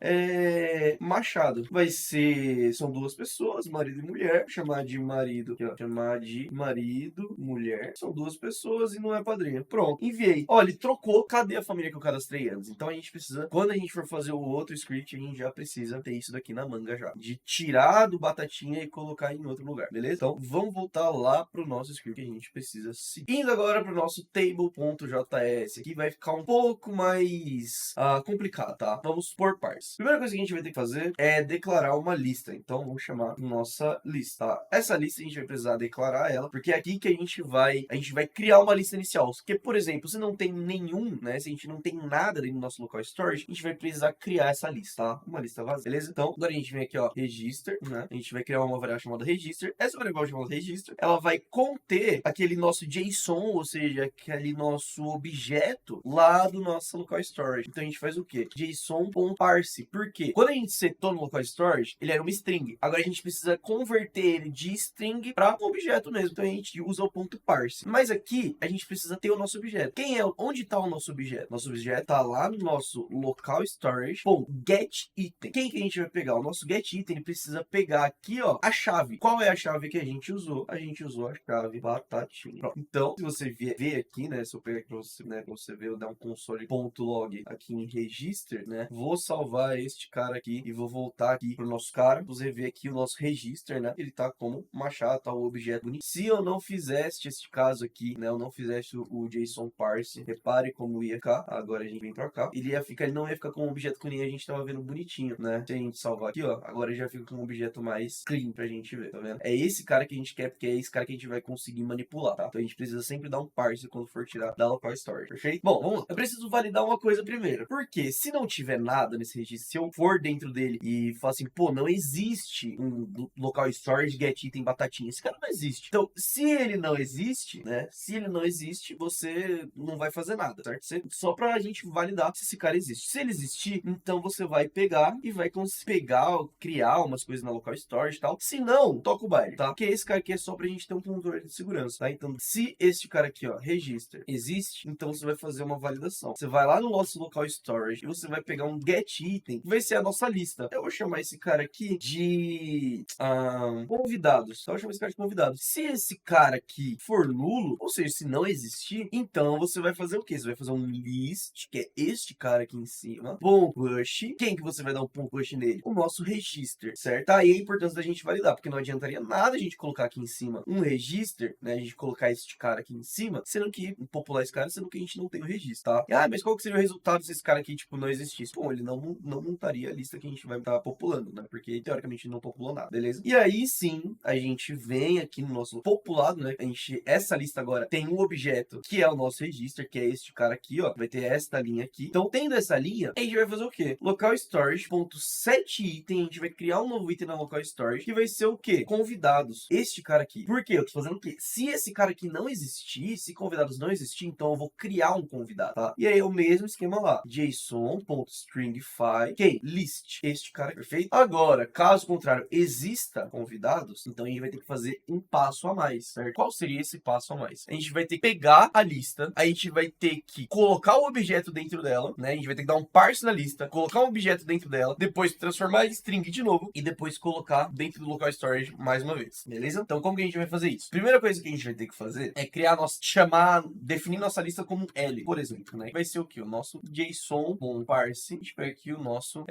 Machado. Vai ser... São duas pessoas, marido e mulher. Vou chamar de marido. Aqui, ó. Chamar de marido, mulher. São duas pessoas e não é padrinho. Pronto. Enviei. Ó, ele trocou. Cadê a família que eu cadastrei antes? Então a gente precisa... Quando a gente for fazer o outro script, a gente já precisa ter isso daqui na manga já. De tirar do batatinha e colocar em outro lugar. Beleza? Então vamos voltar lá pro nosso script que a gente precisa seguir. Indo agora pro nosso table.js. Aqui vai ficar um pouco mais complicado, tá? Vamos por partes. Primeira coisa que a gente vai ter que fazer é declarar uma lista. Então vamos chamar nossa lista, tá? Essa lista a gente vai precisar declarar ela, porque é aqui que a gente vai criar uma lista inicial. Porque, por exemplo, se não tem nenhum, né? Se a gente não tem nada dentro do nosso local storage, a gente vai precisar criar essa lista, tá? Uma lista vazia, beleza? Então, agora a gente vem aqui, ó, register, né? A gente vai criar uma variável chamada register. Essa variável chamada register, ela vai conter aquele nosso JSON, ou seja, aquele nosso objeto lá do nosso local storage. Então a gente faz o quê? JSON.parse. Por quê? Quando a gente setou no local storage, ele era uma string. Agora a gente precisa converter ele de string para um objeto mesmo. Então a gente usa o ponto .parse. Mas aqui a gente precisa ter o nosso objeto. Onde está o nosso objeto? Nosso objeto está lá no nosso local storage. .getItem. Quem que a gente vai pegar? O nosso getItem ele precisa pegar aqui, ó, a chave. Qual é a chave que a gente usou? A gente usou a chave batatinha. Pronto. Então, se você ver aqui, né, se eu pegar aqui pra você, né, pra você ver, eu dar um console.log aqui em register, né, vou salvar este cara aqui e vou voltar aqui pro nosso cara. Você vê aqui o nosso register, né, ele tá como Machado, tá o objeto bonito. Se eu não fizesse este caso aqui, né, eu não fizesse o JSON parse, repare como ia ficar. Agora a gente vem pra cá. Ele não ia ficar com um objeto que nem a gente tava vendo bonitinho, né. Se a gente salvar aqui, ó, agora já fica com um objeto mais clean pra gente ver, tá vendo? É esse cara que a gente quer, porque é esse cara que a gente vai conseguir manipular, tá? Então a gente precisa sempre dar um parse quando for tirar da local storage, perfeito? Bom, vamos lá. Eu preciso validar uma coisa primeiro. Porque se não tiver nada nesse registro, se eu for dentro dele e falar assim, pô, não existe um local storage getItem batatinha. Esse cara não existe. Então, se ele não existe, né? Se ele não existe, você não vai fazer nada, certo? Só pra gente validar se esse cara existe. Se ele existir, então você vai pegar e vai pegar, criar umas coisas na local storage e tal. Se não, toca o baile, tá? Porque esse cara aqui é só pra gente ter um controle de segurança, tá? Então, se este cara aqui, ó, register, existe, então você vai fazer uma validação. Você vai lá no nosso local storage e você vai pegar um getItem, que vai ser a nossa lista. Eu vou chamar esse cara aqui de convidados. Então, eu vou chamar esse cara de convidados. Se esse cara aqui for nulo, ou seja, se não existir, então você vai fazer o quê? Você vai fazer um list, que é este cara aqui em cima, .push. Quem que você vai dar um .push nele? O nosso register, certo? Tá aí a importância da gente validar, porque não adiantaria nada a gente colocar aqui em cima um register, né? A gente colocar este cara aqui em cima, sendo que popular esse cara, sendo que a gente não tem o registro, tá? Mas qual que seria o resultado se esse cara aqui, tipo, não existisse? Bom, ele não montaria a lista que a gente vai estar populando, né? Porque, teoricamente, não populou nada, beleza? E aí, sim, a gente vem aqui no nosso populado, né? Essa lista agora tem um objeto que é o nosso register, que é este cara aqui, ó. Vai ter esta linha aqui. Então, tendo essa linha, a gente vai fazer o quê? Local storage.setItem, a gente vai criar um novo item na local storage, que vai ser o quê? Convidados. Este cara aqui. Por quê? Eu tô fazendo o quê? Se esse cara aqui não existir, se convidados não existir, então eu vou criar um convidado, tá? E aí é o mesmo esquema lá. JSON.stringify, ok, list. Este cara, perfeito? Agora, caso contrário, exista convidados, então a gente vai ter que fazer um passo a mais, certo? Qual seria esse passo a mais? A gente vai ter que pegar a lista, a gente vai ter que colocar o objeto dentro dela, né? A gente vai ter que dar um parse na lista, colocar um objeto dentro dela, depois transformar em string de novo e depois colocar dentro do local storage mais uma vez, beleza? Então, como que a gente vai fazer isso? Primeira coisa que a gente vai ter que fazer é definir nossa lista como L, por exemplo, né? Vai ser o que? O nosso JSON.parse. A gente pega aqui o nosso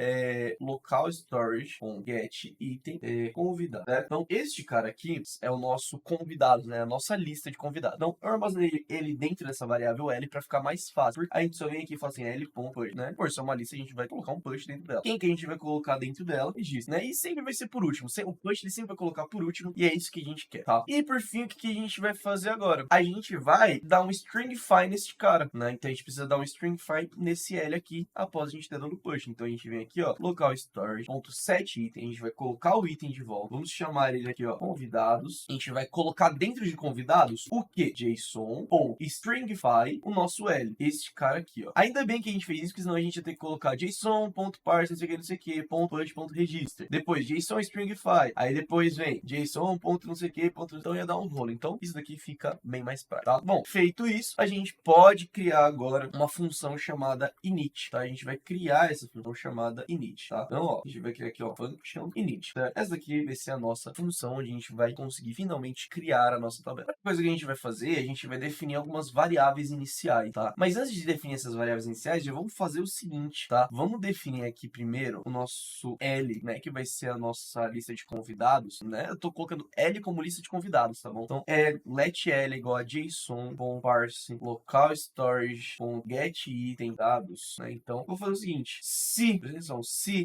local storage getItem convidado, certo? Então, este cara aqui é o nosso convidado, né? A nossa lista de convidados. Então, eu armazenei ele dentro dessa variável L para ficar mais fácil. Porque a gente só vem aqui e fala assim, L.push, né? Por ser uma lista, a gente vai colocar um push dentro dela. Quem que a gente vai colocar dentro dela? Registro, né? E sempre vai ser por último. O push ele sempre vai colocar por último e é isso que a gente quer, tá? E por fim, o que a gente vai fazer agora? A gente vai dar um stringify nesse cara, né? Então a gente precisa dar um stringify nesse L aqui após a gente ter dado push. Então a gente vem aqui, ó, local storage.setItem. A gente vai colocar o item de volta. Vamos chamar ele aqui, ó, convidados. A gente vai colocar dentro de convidados o quê? JSON.stringify o nosso L. Este cara aqui, ó. Ainda bem que a gente fez isso, porque senão a gente ia ter que colocar JSON.parse, não sei o que, .punch.register. Depois JSON.stringify. Aí depois vem JSON. Não sei o que, então ia dar um rolo. Então isso daqui fica bem mais prático, tá? Bom, feito isso, a gente pode criar agora uma função chamada init, tá? A gente vai criar essa função chamada init, tá? Então, ó, a gente vai criar aqui, ó, function init, tá? Essa daqui vai ser a nossa função onde a gente vai conseguir finalmente criar a nossa tabela. A coisa que a gente vai fazer, a gente vai definir algumas variáveis iniciais, tá? Mas antes de definir essas variáveis iniciais, já vamos fazer o seguinte, tá? Vamos definir aqui primeiro o nosso L, né? Que vai ser a nossa lista de convidados, né? Eu tô colocando L como lista de convidados, tá bom? Então, let L igual a JSON.parse local storage.get item dados, né? Então, vou fazer o seguinte, se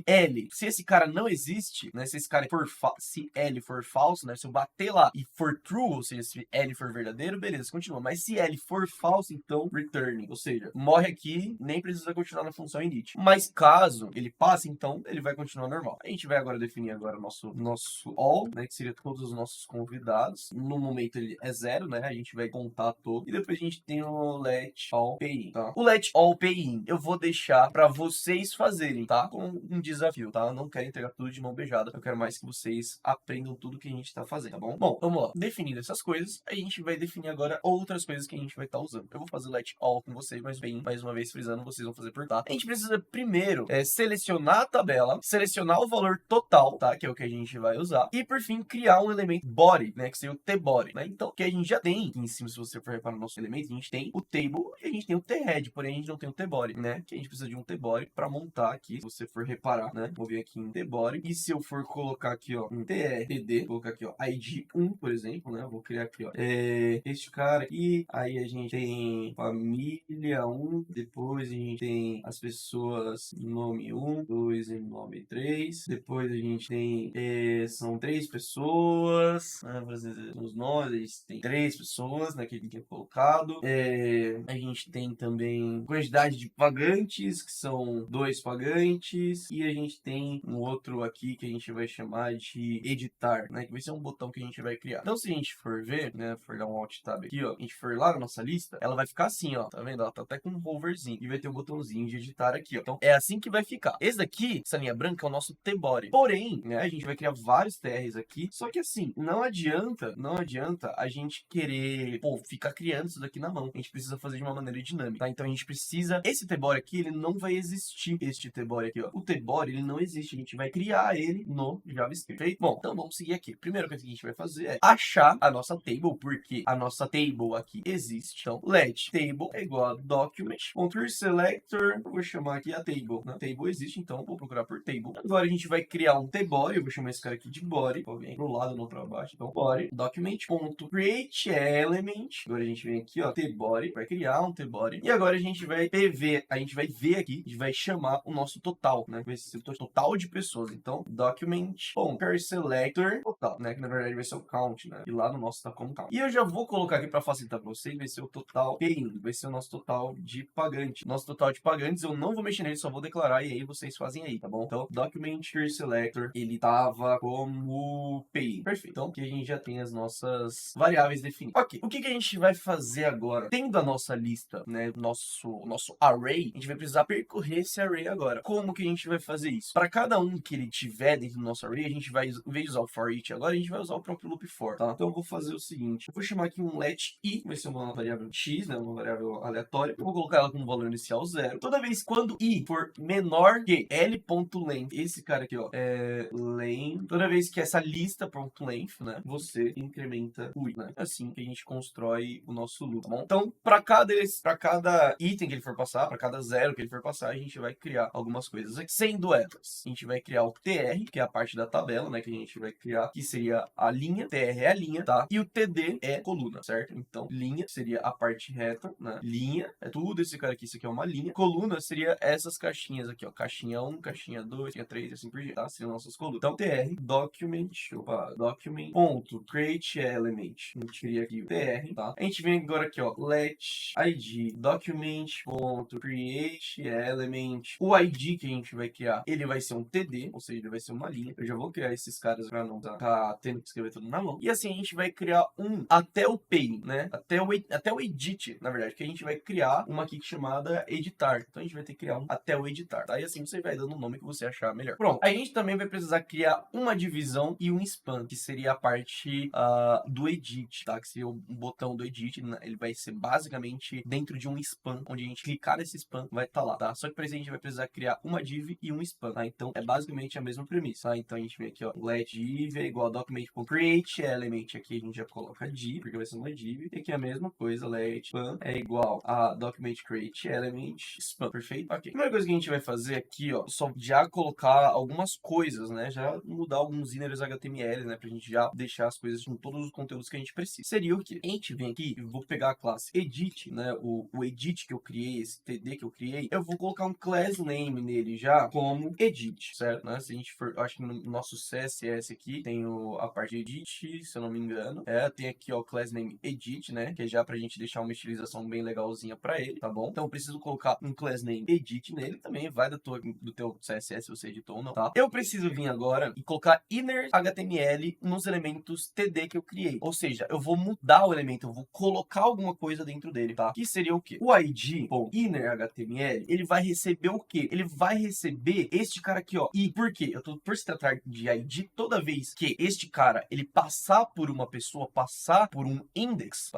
L, se esse cara não existe, né? Se esse cara se L for falso, né? Se eu bater lá e for true, ou seja, se L for verdadeiro, beleza, continua. Mas se L for falso, então return, ou seja, morre aqui, nem precisa continuar na função init. Mas caso ele passe, então ele vai continuar normal. A gente vai agora definir agora nosso all, né? Que seria todos os nossos convidados. No momento ele é 0, né? A gente vai contar todo. E depois a gente tem o let all pay in, tá? O let all pay in eu vou deixar pra vocês fazerem, tá? Com um desafio, tá? Eu não quero entregar tudo de mão beijada. Eu quero mais que vocês aprendam tudo que a gente tá fazendo, tá bom? Bom, vamos lá. Definindo essas coisas, a gente vai definir agora outras coisas que a gente vai estar usando. Eu vou fazer let all com vocês, mas bem, mais uma vez frisando, vocês vão fazer por tá. A gente precisa primeiro selecionar a tabela, selecionar o valor total, tá? Que é o que a gente vai usar. E por fim, criar um elemento body, né? Que seria o tbody, né? Então, que a gente já tem aqui em cima, se você for reparar no nosso elemento, a gente tem o table e a gente tem o thead, porém a gente não tem o tbody, né? Que a gente precisa de um tbody para montar aqui, se você for reparar, né? Vou vir aqui em tbody e se eu for colocar aqui, ó, em td, colocar aqui, ó, id 1, por exemplo, né? Eu vou criar aqui, ó, este cara aqui, aí a gente tem família 1, depois a gente tem as pessoas nome 1, 2 e nome 3, depois a gente tem, são 3 pessoas, né? Os nomes, tem 3 pessoas, né, que ele tinha colocado. A gente tem também quantidade de pagantes, que são 2 pagantes, e a gente tem um outro aqui que a gente vai chamar de editar, né, que vai ser um botão que a gente vai criar. Então, se a gente for ver, né, for dar um alt tab aqui, ó, a gente for lá na nossa lista, ela vai ficar assim, ó, tá vendo? Ela tá até com um hoverzinho, e vai ter um botãozinho de editar aqui, ó. Então, é assim que vai ficar. Esse daqui, essa linha branca, é o nosso tbody. Porém, né, a gente vai criar vários TRs aqui, só que assim, não adianta a gente querer, pô, ficar criando isso daqui na mão. A gente precisa fazer de uma maneira dinâmica, tá? Então a gente precisa, esse tbody aqui, ele não vai existir, este tbody aqui, ó. O tbody, ele não existe, a gente vai criar ele no JavaScript, feito? Bom, então vamos seguir aqui. Primeira coisa que a gente vai fazer é achar a nossa table, porque a nossa table aqui existe. Então, let table é igual a document.reSelector, eu vou chamar aqui a table, né? Table existe, então vou procurar por table. Agora a gente vai criar um tbody, eu vou chamar esse cara aqui de body, vou vir pro lado, não pra baixo, então body, document.createElement, agora a gente vem aqui, ó, tbody, vai criar um tbody, e agora a gente vai ver aqui, a gente vai chamar o nosso total, né, vai ser o total de pessoas, então document.createSelector total, né, que na verdade vai ser o count, né, e lá no nosso tá como count. E eu já vou colocar aqui pra facilitar pra vocês, vai ser o total paying, vai ser o nosso total de pagante. Nosso total de pagantes eu não vou mexer nele, só vou declarar e aí vocês fazem aí, tá bom? Então, document.createSelector, ele tava como paying. Perfeito. Então, aqui a gente já tem as nossas variáveis definidas. Ok, o que a gente vai fazer agora? Tendo a nossa lista, né, nosso array, a gente vai precisar percorrer esse array agora. Como que a gente vai fazer isso? Para cada um que ele tiver dentro do nosso array, a gente vai, em vez de usar o for each agora, a gente vai usar o próprio loop for, tá? Então, eu vou fazer o seguinte, eu vou chamar aqui um let i, vai ser uma variável x, né, uma variável aleatória. Eu vou colocar ela como valor inicial 0. Toda vez quando i for menor que l.length, esse cara aqui, ó, length, toda vez que essa lista.length, né, você incrementa o i, né? É assim que a gente constrói o nosso loop, tá bom? Então, para cada item que ele for passar, para cada 0 que ele for passar, a gente vai criar algumas coisas aqui. Sendo elas, a gente vai criar o tr, que é a parte da tabela, né, que a gente vai criar, que seria a linha, tr é a linha, tá? E o td é coluna, certo? Então, linha seria a parte reta, né? Linha é tudo esse cara aqui, isso aqui é uma linha. Coluna seria essas caixinhas aqui, ó, caixinha 1, caixinha 2, caixinha 3 e assim por diante, tá? Seriam nossas colunas. Então, tr, document.createElement. A gente cria aqui o tr, tá? A gente vem agora aqui, ó, let id document.createElement. O id que a gente vai criar, ele vai ser um td, ou seja, ele vai ser uma linha. Eu já vou criar esses caras pra não tá tendo que escrever tudo na mão. E assim a gente vai criar um até o pay, né? Até o edit, na verdade, que a gente vai criar uma aqui chamada editar. Então a gente vai ter que criar um até o editar, tá? E assim você vai dando o nome que você achar melhor. Pronto. A gente também vai precisar criar uma divisão e um span, que seria a parte do edit, tá? Que seria o botão do edit, né? Ele vai ser basicamente dentro de um span, onde a gente clicar nesse span vai estar lá, tá? Só que para isso a gente vai precisar criar uma div e um span, tá? Então é basicamente a mesma premissa, tá? Então a gente vem aqui, ó, let div é igual a document.create element, aqui a gente já coloca div, porque vai ser uma div, e aqui a mesma coisa, let span é igual a document create element span, perfeito? Ok. A primeira coisa que a gente vai fazer aqui, ó, só já colocar algumas coisas, né? Já mudar alguns inners HTML, né? Pra gente já deixar as coisas com todos os conteúdos que a gente precisa. Seria o quê? A gente vem aqui, eu vou pegar a classe edit, né? O edit que eu criei, esse TD que eu criei, eu vou colocar um class name nele já como edit, certo? Né? Se a gente for, acho que no nosso CSS aqui tem a parte de edit, se eu não me engano. Tem aqui, ó, o class name edit, né? Que é já pra gente deixar uma estilização bem legalzinha pra ele, tá bom? Então eu preciso colocar um class name edit nele, também vai do teu CSS se você editou ou não, tá? Eu preciso vir agora e colocar inner HTML nos elementos TD que eu criei. Ou seja, eu vou mudar o elemento, eu vou colocar alguma coisa dentro dele, tá? Que seria o quê? O id.inner HTML, ele vai receber o quê? Ele vai receber este cara aqui, ó. E por quê? Por se tratar de id, toda vez que este cara, ele passar por uma pessoa, passar por um index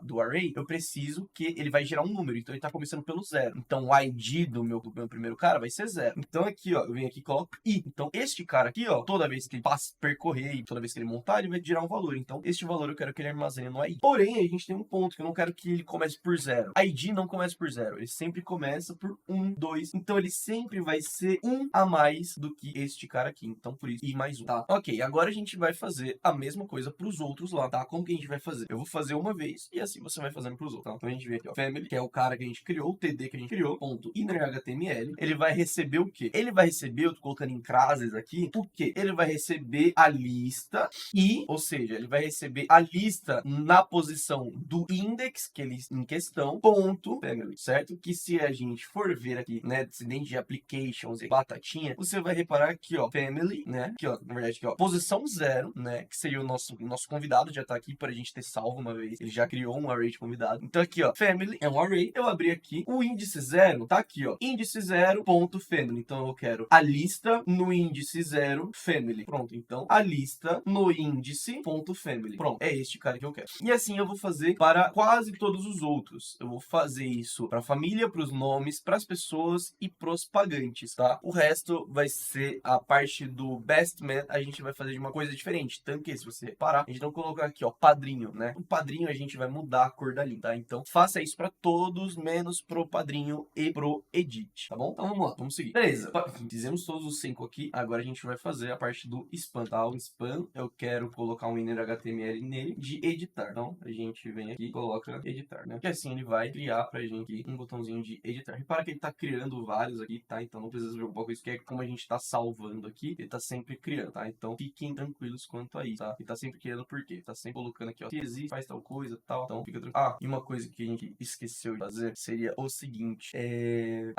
do array, eu preciso que ele vai gerar um número. Então ele tá começando pelo 0. Então o id do meu primeiro cara vai ser 0. Então aqui, ó, eu venho aqui e coloco i. Então este cara aqui, ó, toda vez que ele percorrer e toda vez que ele montar, ele vai gerar um valor. Então este valor eu quero que ele armazene no id. Porém, a gente tem um ponto que eu não quero que ele comece por 0. id não começa por 0. Ele sempre começa por 1, 2. Então ele sempre vai ser 1 a mais do que este cara aqui. Então por isso, i mais 1, tá? Ok, agora a gente vai fazer a mesma coisa pros outros lá, tá? Como que a gente vai fazer? Eu vou fazer uma vez e assim você vai fazendo pros outros, tá? Então a gente vem aqui, ó, family, que é o cara que a gente criou, o TD que a gente criou, ponto inner HTML. Ele vai receber o quê? Ele vai receber, eu tô colocando em classes aqui, o quê? Ele vai receber a lista e, ou seja, ele vai receber a lista na posição do index que ele em questão, ponto family, certo? Que se a gente for ver aqui, né, dentro de applications e batatinha, você vai reparar aqui, ó, family, né? Aqui, ó, na verdade aqui, ó, posição 0, né, que seria o nosso convidado, já tá aqui para a gente ter salvo uma vez. Ele já criou um array de convidado. Então aqui, ó, family é um array. Eu abri aqui, o índice 0 tá aqui, ó, índice 0 ponto family. Então eu quero a lista no índice 0 family. Pronto, então a lista no índice ponto family. Pronto, é este cara que eu quero. E assim eu vou fazer para quase todos os outros. Eu vou fazer isso para a família, para os nomes, para as pessoas e pros pagantes, tá? O resto vai ser a parte do best man, a gente vai fazer de uma coisa diferente. Tanto que, se você reparar, a gente não colocar aqui, ó, padrinho, né? O padrinho a gente vai mudar a cor da linha, tá? Então, faça isso para todos, menos pro padrinho e pro edit, tá bom? Então, vamos lá, vamos seguir. Beleza, fizemos todos os 5 aqui, agora a gente vai fazer a parte do span, tá? O span, eu quero colocar um inner HTML nele de editar. Então, a gente vem aqui e coloca editar, né? Que assim ele vai criar pra gente um botãozinho de editar. Repara que ele tá criando vários aqui, tá? Então, não precisa se preocupar com isso, que é como a gente tá salvando aqui, ele tá sempre criando, tá? Então, fiquem tranquilos quanto a isso, tá? Ele tá sempre criando por quê? Tá sempre colocando aqui, ó, se existe, faz tal coisa, tal. Então, fica tranquilo. Ah, e uma coisa que a gente esqueceu de fazer seria o seguinte,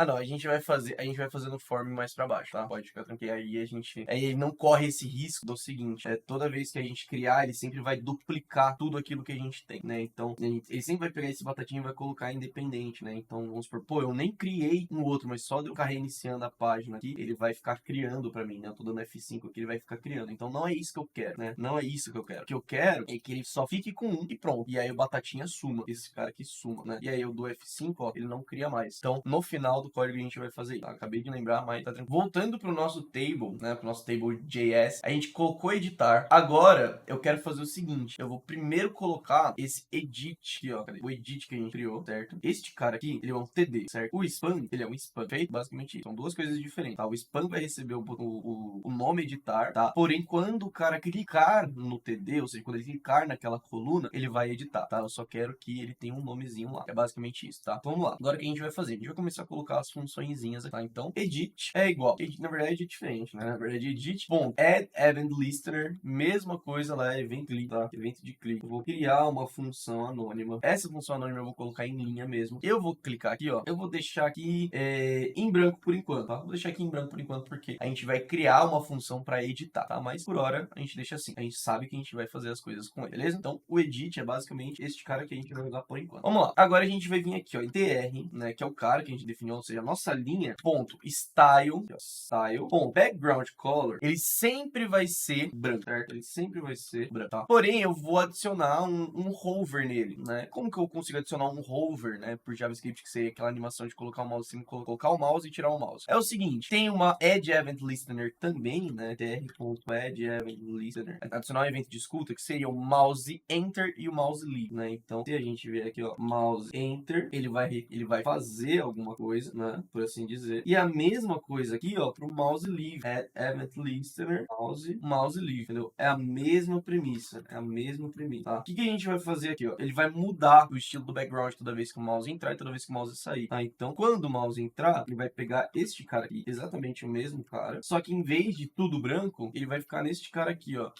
não, a gente vai fazer no form mais pra baixo, tá? Pode ficar tranquilo. Aí ele não corre esse risco do seguinte, toda vez que a gente criar, ele sempre vai duplicar tudo aquilo que a gente tem, né? Então, ele sempre vai pegar esse batatinha e vai colocar independente, né? Então, vamos supor, pô, eu nem criei um outro, mas só de eu ficar reiniciando a página aqui, ele vai ficar criando pra mim, né? Eu tô dando F5 aqui, ele vai ficar criando. Então, não é isso que eu quero, né? Não é isso que eu quero. O que eu quero é que ele só fique com um e pronto. E aí o batatinha suma. Esse cara aqui suma, né? E aí eu dou F5, ó, ele não cria mais. Então, no final do código a gente vai fazer isso. Tá? Acabei de lembrar, mas tá tranquilo. Voltando pro nosso table, né? Pro nosso table.js, a gente colocou editar. Agora, eu quero fazer o seguinte. Eu vou primeiro colocar esse edit aqui, ó. Cadê? O edit que a gente criou, certo? Este cara aqui, ele é um TD, certo? O span, ele é um span. Feito basicamente isso. São duas coisas diferentes, tá? O span vai receber o nome editar, tá? Porém, quando o cara clicar no TD, ou seja, quando ele clicar naquela coluna, ele vai editar, tá? Eu só quero que ele tenha um nomezinho lá. É basicamente isso, tá? Então, vamos lá. Agora o que a gente vai fazer? A gente vai começar a colocar as funçõezinhas aqui, tá? Então, edit é igual. Edit, na verdade, é diferente, né? Na verdade, edit, bom, add event listener, mesma coisa lá, event list, tá? Evento de clique. Eu vou criar uma função anônima. Essa função anônima eu vou colocar em linha mesmo. Eu vou clicar aqui, ó. Eu vou deixar aqui em branco por enquanto, tá? Vou deixar aqui em branco por enquanto, porque a gente vai criar uma função para editar, tá? Mas por hora a gente deixa assim. A gente sabe que a gente vai fazer as coisas com ele, beleza? Então o edit é basicamente este cara que a gente vai usar por enquanto. Vamos lá. Agora a gente vai vir aqui, ó, em tr, né, que é o cara que a gente definiu, ou seja, a nossa linha, ponto, style, ponto, background color, ele sempre vai ser branco, certo? Ele sempre vai ser branco, tá? Porém, eu vou adicionar um hover nele, né? Como que eu consigo adicionar um hover, né, por JavaScript, que seria aquela animação de colocar o mouse, assim, colocar o mouse e tirar o mouse? É o seguinte, tem uma Add Event Listener também, né, tr.add Event Listener, adicionar um evento de escuta, que seria o mouse enter e o mouse leave, né? Então, se a gente vier aqui, ó, mouse enter, ele vai fazer alguma coisa, né, por assim dizer. E a mesma coisa aqui, ó, pro mouse leave, event listener, mouse leave, entendeu? É a mesma premissa, tá? O que a gente vai fazer aqui, ó? Ele vai mudar o estilo do background toda vez que o mouse entrar e toda vez que o mouse sair, tá? Então, quando o mouse entrar, ele vai pegar este cara aqui, exatamente o mesmo cara, só que em vez de tudo branco, ele vai ficar neste cara aqui, ó,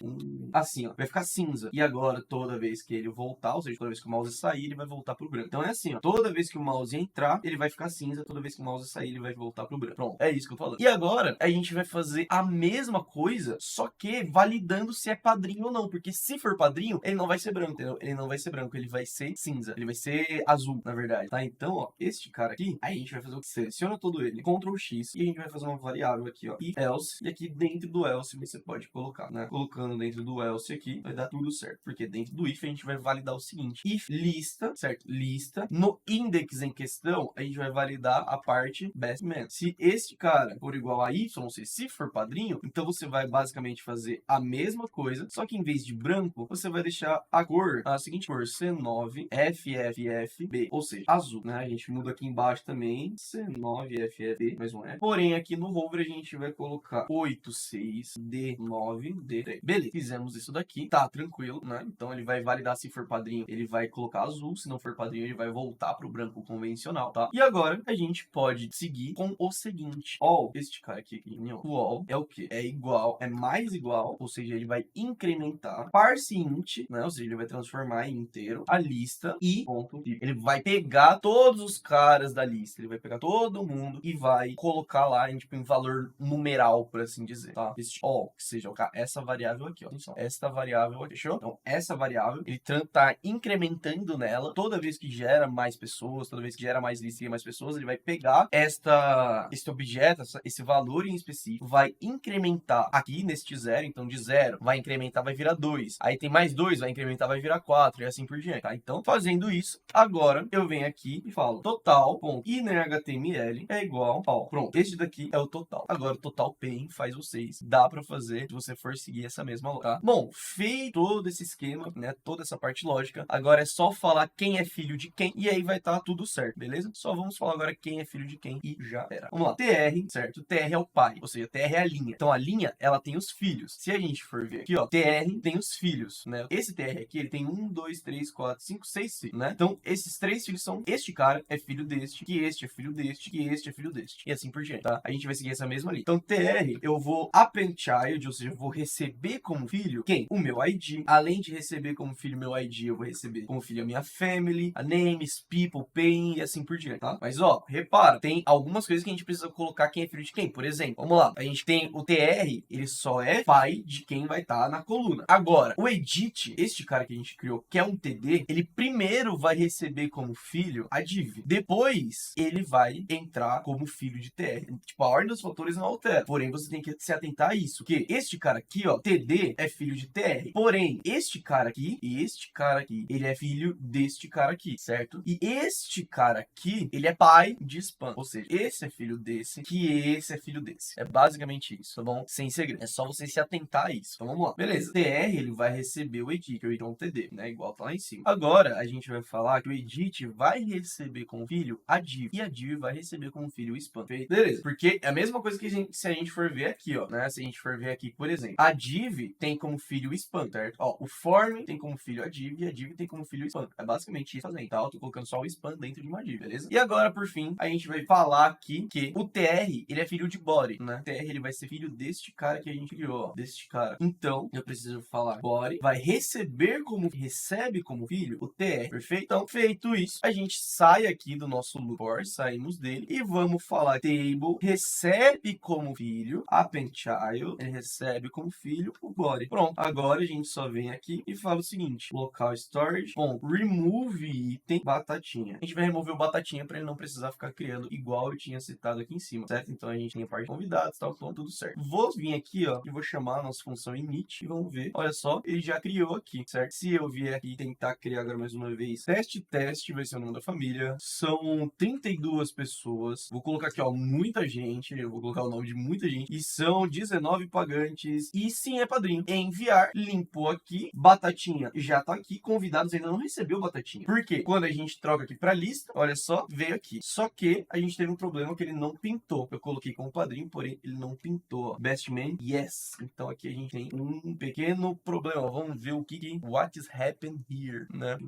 assim, ó, vai ficar cinza. E agora, toda vez que ele voltar, ou seja, toda vez que o mouse sair, ele vai voltar pro branco. Então é assim, ó, toda vez que o mouse entrar, ele vai ficar cinza, toda vez que o mouse sair, ele vai voltar pro branco. Pronto, é isso que eu tô falando. E agora, a gente vai fazer a mesma coisa, só que validando se é padrinho ou não, porque se for padrinho, ele não vai ser branco, entendeu? Ele não vai ser branco, ele vai ser cinza, ele vai ser azul, na verdade, tá? Então, ó, este cara aqui, aí a gente vai fazer o que? Seleciona todo ele, Ctrl X, e a gente vai fazer uma variável aqui, ó, if else, e aqui dentro do else você pode colocar, né? Colocando dentro do else aqui, vai dar tudo certo, porque dentro do if a gente vai validar o seguinte, if lista, certo? Lista, no index em questão, a gente vai validar a parte best man. Se este cara for igual a y, ou seja, se for padrinho, então você vai basicamente fazer a mesma coisa, só que em vez de branco, você vai deixar a cor, a seguinte cor, C9FFFB, ou seja, azul, né? A gente muda aqui embaixo também, C9FFB, mais um F. Porém, aqui no hover a gente vai colocar 86D9D3. Beleza, fizemos isso daqui, tá tranquilo, né? Então ele vai validar se for padrinho, ele vai colocar azul, se não for padrinho, ele vai voltar pro branco convencional, tá? E agora a gente pode seguir com o seguinte, all, este cara aqui, o all é o que? É igual, é mais igual, ou seja, ele vai incrementar parse int, né? Ou seja, ele vai transformar em inteiro a lista e ponto. Ele vai pegar todos os caras da lista, ele vai pegar todo mundo e vai colocar lá em, tipo, em valor numeral, por assim dizer, tá? Este all, que seja essa variável aqui, ó. Atenção, esta variável aqui, fechou? Então, essa variável, ele tá incrementando nela toda vez que gera mais pessoas, toda vez que gera mais lista e mais pessoas, ele vai pegar este objeto, esse valor em específico, vai incrementar aqui neste zero, então de 0 vai incrementar, vai virar 2. Aí tem mais 2, vai incrementar, vai virar 4 e assim por diante, tá? Então, fazendo isso, agora eu venho aqui e falo total.innerHTML é igual ao, pronto, este daqui é o total. Agora o total pain faz vocês, dá pra fazer se você for seguir essa mesma lógica, tá? Bom, feito todo esse esquema, né, toda essa parte lógica, agora é só falar quem é filho de quem e aí vai estar tudo certo, beleza? Só vamos falar agora quem é filho de quem e já era. Vamos lá, tr, certo? Tr é o pai, ou seja, tr é a linha. Então a linha, ela tem os filhos. Se a gente for ver aqui, ó, tr tem os filhos, né? Esse tr aqui, ele tem 1, 2, 3, 4, 5, 6 filhos, né? Então esses 3 filhos são, este cara é filho deste, que este é filho deste, que este é filho deste. E assim por diante, tá? A gente vai seguir essa mesma linha. Então tr, eu vou append child, ou seja, eu vou receber como filho quem? O meu ID. Além de receber como filho meu ID, eu vou receber como filho a minha family, a names, people, paying e assim por diante, tá? Mas ó, repara, tem algumas coisas que a gente precisa colocar quem é filho de quem. Por exemplo, vamos lá, a gente tem o tr, ele só é pai de quem vai estar na coluna. Agora, o edit, este cara que a gente criou, que é um TD, ele primeiro vai receber como filho a div. Depois, ele vai entrar como filho de tr. Tipo, a ordem dos fatores não altera. Porém, você tem que se atentar a isso, que este cara aqui, ó, TD é filho de tr. Porém, este cara aqui e este cara aqui, ele é filho deste cara aqui, certo? E este cara aqui, ele é pai de spam. Ou seja, esse é filho desse, que esse é filho desse. É basicamente isso, tá bom? Sem segredo. É só você se atentar a isso. Então vamos lá. Beleza. TR, ele vai receber o edit, que é o então TD, né? Igual tá lá em cima. Agora, a gente vai falar que o edit vai receber como filho a div. E a div vai receber como filho o spam. Beleza. Porque é a mesma coisa que se a gente for ver aqui, ó, né? Se a gente for ver aqui, por exemplo, a div tem como filho o spam, certo? Ó, o form tem como filho a div e a div tem como filho o spam. É basicamente isso fazendo, tá? Eu tô colocando só o spam dentro de uma div, beleza? E agora, por fim, a gente vai falar aqui que o tr, ele é filho de body, né? O tr, ele vai ser filho deste cara que a gente criou, ó, deste cara. Então, eu preciso falar body vai recebe como filho o tr, perfeito? Então, feito isso, a gente sai aqui do nosso loop for, saímos dele e vamos falar table recebe como filho a Penchild, ele recebe como filho o body. Pronto, agora a gente só vem aqui e fala o seguinte, local storage, remove item batatinha. A gente vai remover o batatinha para ele não precisar ficar criando igual eu tinha citado aqui em cima, certo? Então a gente tem a parte de convidados, tal, então tudo certo. Vou vir aqui, ó, e vou chamar a nossa função init e vamos ver. Olha só, ele já criou aqui, certo? Se eu vier aqui e tentar criar agora mais uma vez, teste vai ser o nome da família. São 32 pessoas. Vou colocar aqui, ó, muita gente. Eu vou colocar o nome de muita gente. E são 19 pagantes. E sim, é padrinho. Enviar, limpou aqui. Batatinha já tá aqui. Convidados ainda não recebeu batatinha. Por quê? Quando a gente troca aqui pra lista, olha só, veio aqui. Só que a gente teve um problema que ele não pintou. Eu coloquei como padrinho, porém ele não pintou. Ó. Best man, yes. Então aqui a gente tem um pequeno problema. Vamos ver o que what is happened here, né?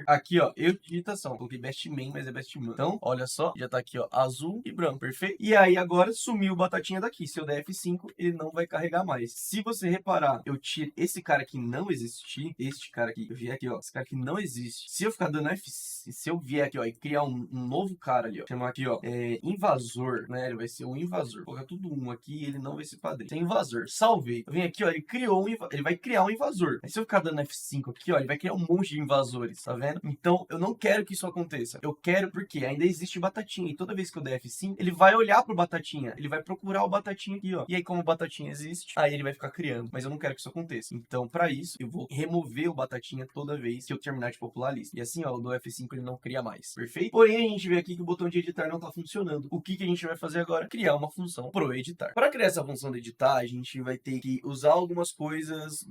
Aqui, ó, eu digitação. Coloquei best man, mas é best man. Então, olha só, já tá aqui, ó, azul e branco, perfeito? E aí agora sumiu o batatinha daqui. Se eu der F5, ele não vai carregar mais. Se você reparar, eu tiro esse cara aqui não existir, este cara aqui, eu vier aqui, ó, esse cara aqui não existe. Se eu ficar dando F5, se eu vier aqui, ó, e criar um novo cara ali, ó, chamar aqui, ó, invasor, né? Ele vai ser um invasor. Vou colocar tudo um aqui e ele não vai ser padrinho. Tem invasor. Salvei. Eu venho aqui, ó, ele criou ele vai criar um invasor. Aí se eu ficar dando F5 aqui, ó, ele vai criar um monte de invasores, tá vendo? Então, eu não quero que isso aconteça. Eu quero porque ainda existe batatinha. E toda vez que eu der F5, ele vai olhar pro batatinha. Ele vai procurar o batatinha aqui, ó. E aí, como o batatinha existe, aí ele vai ficar criando. Mas eu não quero que isso aconteça. Então, pra isso, eu vou remover o batatinha toda vez que eu terminar de popular a lista. E assim, ó, eu dou F5, ele não cria mais. Perfeito? Porém, a gente vê aqui que o botão de editar não tá funcionando. O que a gente vai fazer agora? Criar uma função pro editar. Para criar essa função de editar, a gente vai ter que usar algumas coisas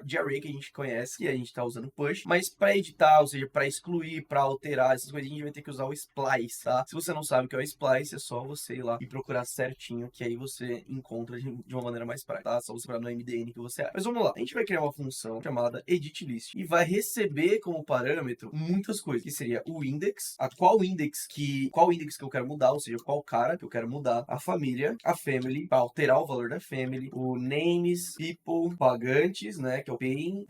de array que a gente conhece, que a gente tá usando push. Mas para editar, ou seja, para excluir, para alterar essas coisas, a gente vai ter que usar o splice, tá? Se você não sabe o que é o splice, é só você ir lá e procurar certinho, que aí você encontra de uma maneira mais prática, tá? Só você procurar no MDN que você acha. Mas vamos lá, a gente vai criar uma função chamada editList e vai receber como parâmetro muitas coisas, que seria o index, qual index que eu quero mudar, ou seja, qual cara que eu quero mudar, a família, a family, para alterar o valor da family, o names, people, pagantes, né, que é o paying,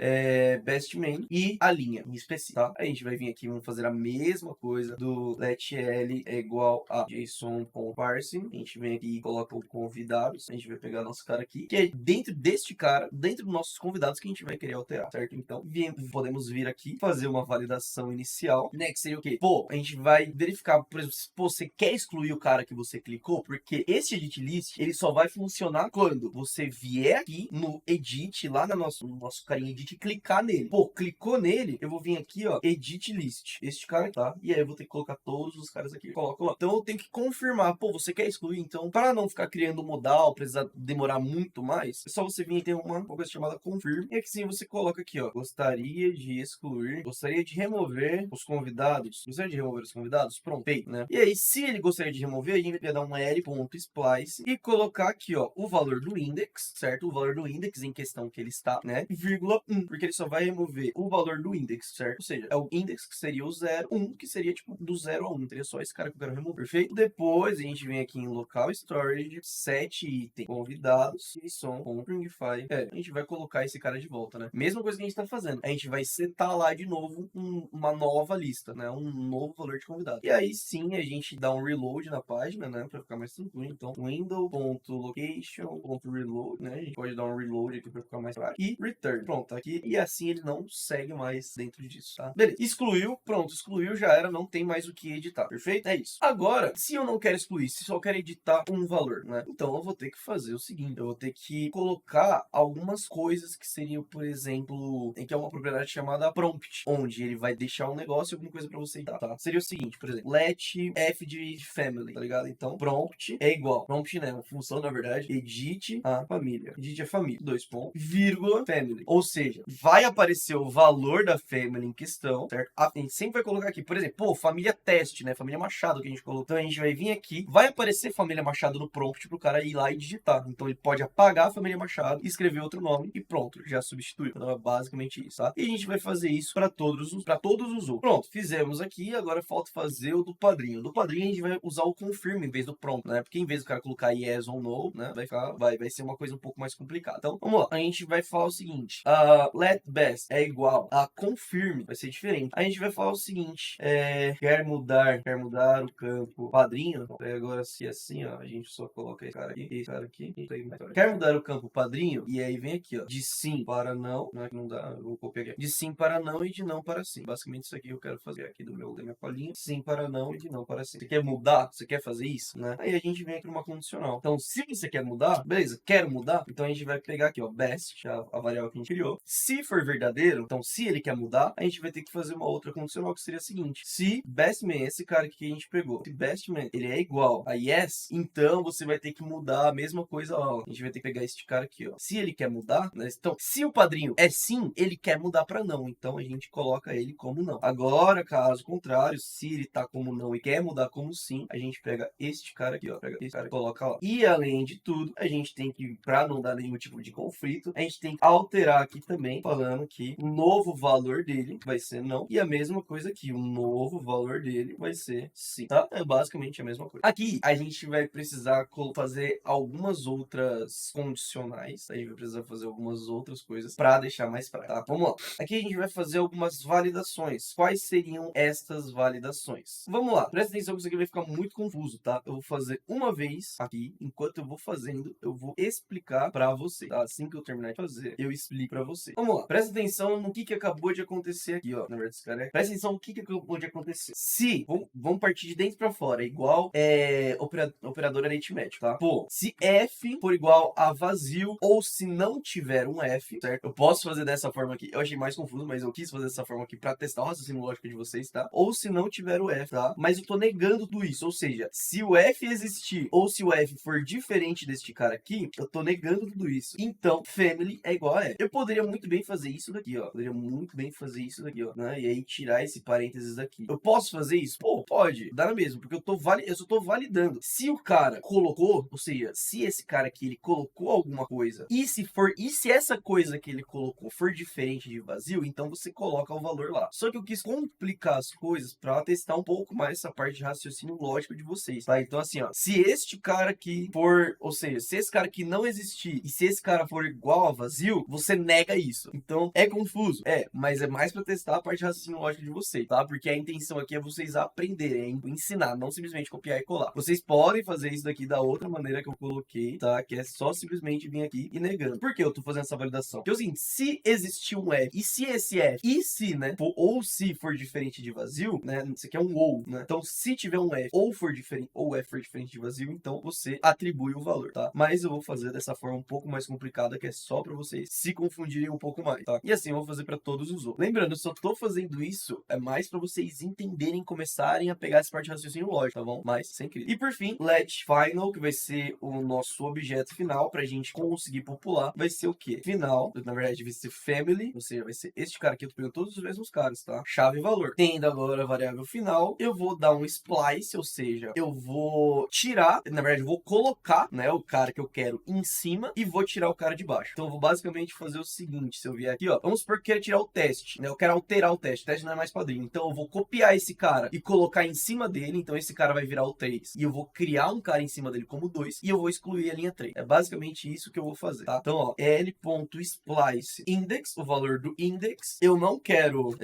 best man e a linha em específico, tá? A gente vai vir aqui, vamos fazer a mesma coisa do let L é igual a JSON.parsing. A gente vem aqui e coloca o convidados. A gente vai pegar nosso cara aqui, que é dentro deste cara, dentro dos nossos convidados que a gente vai querer alterar, certo? Então, podemos vir aqui, fazer uma validação inicial, né? Que seria o quê? Pô, a gente vai verificar, por exemplo, se você quer excluir o cara que você clicou, porque esse edit list, ele só vai funcionar quando você vier aqui no edit, lá no nosso carinha edit, e clicar nele. Pô, clicou nele, eu vou vir aqui, ó, edit list, este cara, tá? E aí eu vou ter que colocar todos os caras aqui. Coloco lá. Então eu tenho que confirmar, pô, você quer excluir? Então, para não ficar criando modal, precisar demorar muito mais, é só você vir e ter uma coisa chamada confirm. E aqui sim você coloca aqui, ó, gostaria de excluir, gostaria de remover os convidados. Gostaria de remover os convidados? Pronto, feito, né? E aí, se ele gostaria de remover, a gente vai dar um l.splice e colocar aqui, ó, o valor do index, certo? O valor do index em questão que ele está, né? Vírgula 1, porque ele só vai remover o valor do index, certo? Ou seja, é o index que seria o 0, 1, que seria tipo do 0 a 1. Seria só esse cara que eu quero remover, perfeito? Depois a gente vem aqui em local storage, set item, convidados, e som, stringify. A gente vai colocar esse cara de volta, né? Mesma coisa que a gente tá fazendo. A gente vai setar lá de novo uma nova lista, né? Um novo valor de convidado. E aí sim a gente dá um reload na página, né? Pra ficar mais tranquilo. Então, window.location.reload, né? A gente pode dar um reload aqui pra ficar mais prático. E return. Pronto, tá aqui. E assim ele não segue mais dentro disso, tá? Beleza. Excluiu. Pronto, excluiu, já era. Não tem mais o que editar. Perfeito? É isso. Agora, se eu não quero excluir, se só quero editar um valor, né? Então eu vou ter que fazer o seguinte. Eu vou ter que colocar algumas coisas que seriam, por exemplo, que é uma propriedade chamada prompt, onde ele vai deixar um negócio, alguma coisa pra você editar, tá? Seria o seguinte, por exemplo, let f de family, tá ligado? Então, prompt é igual. Prompt, né? Uma função, na verdade, edit a família. Edit a família. Dois pontos, vírgula, family. Ou seja, vai aparecer o valor da family em questão, certo? A gente sempre vai colocar aqui, por exemplo, pô, família teste, né? Família Machado que a gente colocou. Então a gente vai vir aqui, vai aparecer família Machado no prompt pro cara ir lá e digitar. Então ele pode apagar a família Machado e escrever outro nome e pronto, já substituiu. Então é basicamente isso, tá? E a gente vai fazer isso para todos os outros. Pronto, fizemos aqui, agora falta fazer o do padrinho. Do padrinho a gente vai usar o confirm em vez do prompt, né? Porque em vez do cara colocar yes ou no, né? Vai ser uma coisa um pouco mais complicada. Então, vamos lá. A gente vai falar o seguinte, let best é igual a confirm, vai ser diferente. A gente vai falar o seguinte, quer mudar o campo padrinho, então, agora se assim, assim, ó, a gente só coloca esse cara aqui, e aí mais. Quer mudar o campo padrinho? E aí vem aqui, ó, de sim para não, não é que não dá, eu vou copiar aqui. De sim para não e de não para sim. Basicamente isso aqui eu quero fazer aqui da minha colinha. Sim para não e de não para sim. Você quer mudar? Você quer fazer isso, né? Aí a gente vem aqui numa condicional. Então, se você quer mudar, beleza, quero mudar, então a gente vai pegar aqui, ó, best, a variável que a gente criou. Se for verdadeiro, então se ele quer mudar, a gente vai ter que fazer uma outra condicional que seria a seguinte: se bestman, esse cara que a gente pegou, se bestman ele é igual a yes, então você vai ter que mudar a mesma coisa lá, ó. A gente vai ter que pegar este cara aqui, ó. Se ele quer mudar, né? Então, se o padrinho é sim, ele quer mudar para não, então a gente coloca ele como não. Agora, caso contrário, se ele tá como não e quer mudar como sim, a gente pega este cara aqui, ó, pega esse cara e coloca lá. E além de tudo, a gente tem que, para não dar nenhum tipo de conflito, a gente tem que alterar aqui também, falando que o novo valor dele vai ser não, e a mesma coisa aqui, o novo valor dele vai ser sim, tá? É basicamente a mesma coisa. Aqui, a gente vai precisar fazer algumas outras condicionais, a gente vai precisar fazer algumas outras coisas para deixar mais prático, tá? Vamos lá. Aqui a gente vai fazer algumas validações. Quais seriam estas validações? Vamos lá. Presta atenção que isso aqui vai ficar muito confuso, tá? Eu vou fazer uma vez aqui, enquanto eu vou fazendo, eu vou explicar para você, tá? Assim que eu terminar de fazer, eu explico para você. Vamos lá. Presta atenção no que acabou de acontecer aqui, ó. Na verdade, esse cara é... Presta atenção no que acabou de acontecer. Se, vamos partir de dentro para fora, igual operador aritmético, tá? Pô, se f for igual a vazio ou se não tiver um f, certo? Eu posso fazer dessa forma aqui. Eu achei mais confuso, mas eu quis fazer dessa forma aqui para testar o raciocínio lógico de vocês, tá? Ou se não tiver o f, tá? Mas eu tô negando tudo isso, ou seja, se o f existir ou se o f for diferente deste cara aqui, eu tô negando tudo isso. Então, family é igual a f. Eu poderia muito bem fazer isso daqui, ó. Poderia muito bem fazer isso daqui, ó, né? E aí tirar esse parênteses daqui. Eu posso fazer isso? Pô, pode. Dá na mesma, porque eu só tô validando. Se o cara colocou, ou seja, se esse cara aqui ele colocou alguma coisa, e se essa coisa que ele colocou for diferente de vazio, então você coloca o valor lá. Só que eu quis complicar as coisas para testar um pouco mais essa parte de raciocínio lógico de vocês, tá? Então assim, ó, se este cara aqui for, ou seja, se esse cara aqui não existir e se esse cara for igual a vazio, você nega isso. Então é confuso, mas é mais para testar a parte de raciocínio lógico de vocês, tá? Porque a intenção aqui é vocês aprenderem, ensinar, não simplesmente copiar e colar. Vocês podem fazer isso daqui da outra maneira que eu coloquei, tá? Que é só simplesmente vir aqui e negando. Por que eu tô fazendo essa validação? Porque é o seguinte, se existir um f, e se esse f, e se, né, ou se for diferente de vazio, né, isso aqui é um ou, né? Então, se tiver um f, ou for diferente, ou f for diferente de vazio, então você atribui o valor, tá? Mas eu vou fazer dessa forma um pouco mais complicada, que é só pra vocês se confundirem um pouco mais, tá? E assim eu vou fazer pra todos os outros. Lembrando, eu só tô fazendo isso, é mais pra vocês entenderem, começarem a pegar essa parte de raciocínio lógico, tá bom? Mas sem crise. E por fim, let final, que vai ser o nosso objeto final pra gente conseguir popular, vai ser o quê? Final, na verdade vai ser family, ou seja, vai ser este cara aqui, eu tô pegando todos os mesmos caras, tá? Chave e valor. Tendo agora a variável final, eu vou dar um splice, ou seja, eu vou tirar, na verdade eu vou colocar, né, o cara que eu quero em cima e vou tirar o cara de baixo. Então eu vou basicamente fazer o seguinte, se eu vier aqui, ó, vamos supor que eu quero tirar o teste, né? Eu quero alterar o teste não é mais padrinho. Então eu vou copiar esse cara e colocar em cima dele, então esse cara vai virar o 3. E eu vou criar um cara em cima dele como 2 e eu vou excluir a linha 3. É basicamente isso que eu vou fazer, tá? Então, ó, l.splice index, o valor do index, eu não quero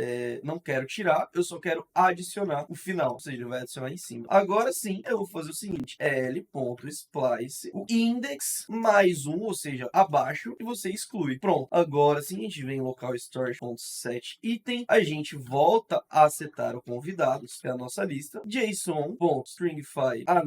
tirar, eu só quero adicionar o final, ou seja, vai adicionar em cima. Agora sim, eu vou fazer o seguinte, l.splice, o index mais 1, ou seja, abaixo, e você exclui. Pronto. Agora sim, a gente vem em local storage.set item, a gente volta a setar o convidados, que é a nossa lista, json.stringify, na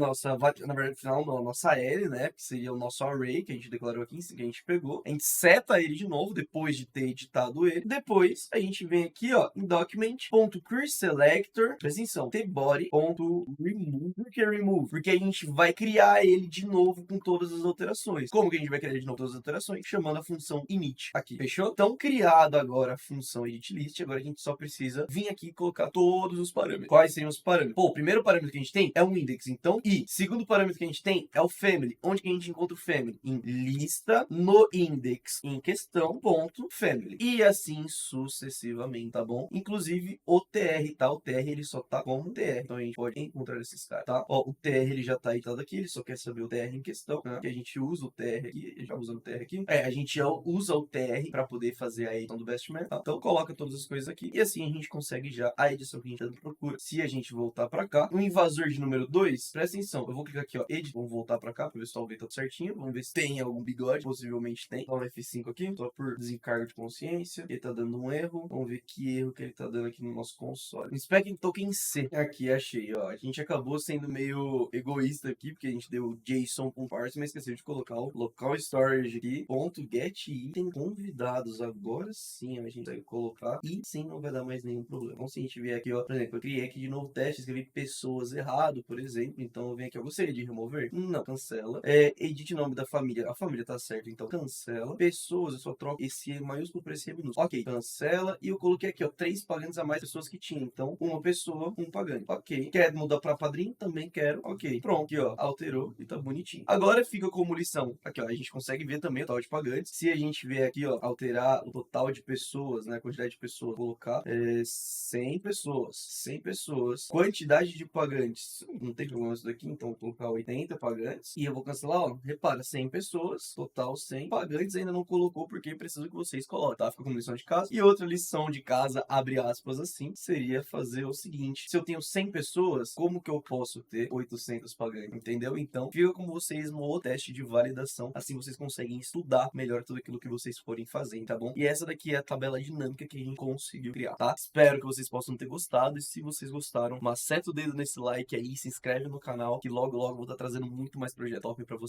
verdade, final não, a nossa L, né, que seria o nosso array, que a gente declarou aqui, que a gente pegou, a gente seta ele de novo, depois de ter editado ele, depois a gente vem aqui, ó, em document.creaselector, presta atenção, tbody.remove, por que remove? Porque a gente vai criar ele de novo com todas as alterações. Como que a gente vai criar de novo todas as alterações? Chamando a função init aqui, fechou? Então, criado agora a função editList, agora a gente só precisa vir aqui e colocar todos os parâmetros. Quais seriam os parâmetros? Pô, o primeiro parâmetro que a gente tem é um index, então, e segundo parâmetro que a gente tem é o family. Onde que a gente encontra o family? Em lista no index em questão, ponto, family. E assim sucessivamente, tá bom? Inclusive o tr, tá? O tr ele só tá como tr. Então a gente pode encontrar esses caras, tá? Ó, o tr ele já tá editado aqui, ele só quer saber o tr em questão, né? Que a gente usa o tr aqui, já usando o tr aqui. A gente já usa o tr para poder fazer a edição do bestman, tá? Então coloca todas as coisas aqui e assim a gente consegue já a edição que a gente tanto procura. Se a gente voltar para cá, o invasor de número 2, presta atenção, eu vou clicar aqui, ó, edit, vamos voltar pra cá pra ver se o talvez tá tudo certinho, vamos ver se tem algum bigode, possivelmente tem. Dá um F5 aqui, só por desencargo de consciência, ele tá dando um erro, vamos ver que erro que ele tá dando aqui no nosso console. Inspecting Token C, aqui, achei, ó, a gente acabou sendo meio egoísta aqui, porque a gente deu JSON.parse, mas esqueceu de colocar o local storage aqui, ponto get item convidados, agora sim a gente vai colocar e sim não vai dar mais nenhum problema. Então se a gente vier aqui, ó, por exemplo, eu criei aqui de novo teste, escrevi pessoas errado, por exemplo, então eu venho aqui, eu gostaria de remover, não, cancela, edit nome da família, a família tá certa, então cancela, pessoas, eu só troco esse E maiúsculo por esse E minúsculo, ok, cancela, e eu coloquei aqui, ó, 3 pagantes a mais pessoas que tinham, então uma pessoa, um pagante, ok, quer mudar pra padrinho? Também quero, ok, pronto, aqui ó, alterou e tá bonitinho. Agora fica como lição, aqui ó, a gente consegue ver também o total de pagantes, se a gente vier aqui ó, alterar o total de pessoas, né, a quantidade de pessoas, colocar 100 pessoas, 100 pessoas, quantidade de pagantes, não tem problema isso daqui, então vou colocar 80 pagantes, e eu vou cancelar, ó, repara, 100 pessoas, total 100, pagantes ainda não colocou porque preciso que vocês coloquem, tá? Fica como lição de casa. E outra lição de casa, abre aspas assim, seria fazer o seguinte, se eu tenho 100 pessoas, como que eu posso ter 800 pagantes, entendeu? Então, fica com vocês no outro teste de validação, assim vocês conseguem estudar melhor tudo aquilo que vocês forem fazer, tá bom? E essa daqui é a tabela dinâmica que a gente conseguiu criar, tá? Espero que vocês possam ter gostado, e se vocês gostaram, maceta o dedo nesse like aí, se inscreve no canal, que logo logo eu vou estar trazendo muito mais projeto top pra vocês.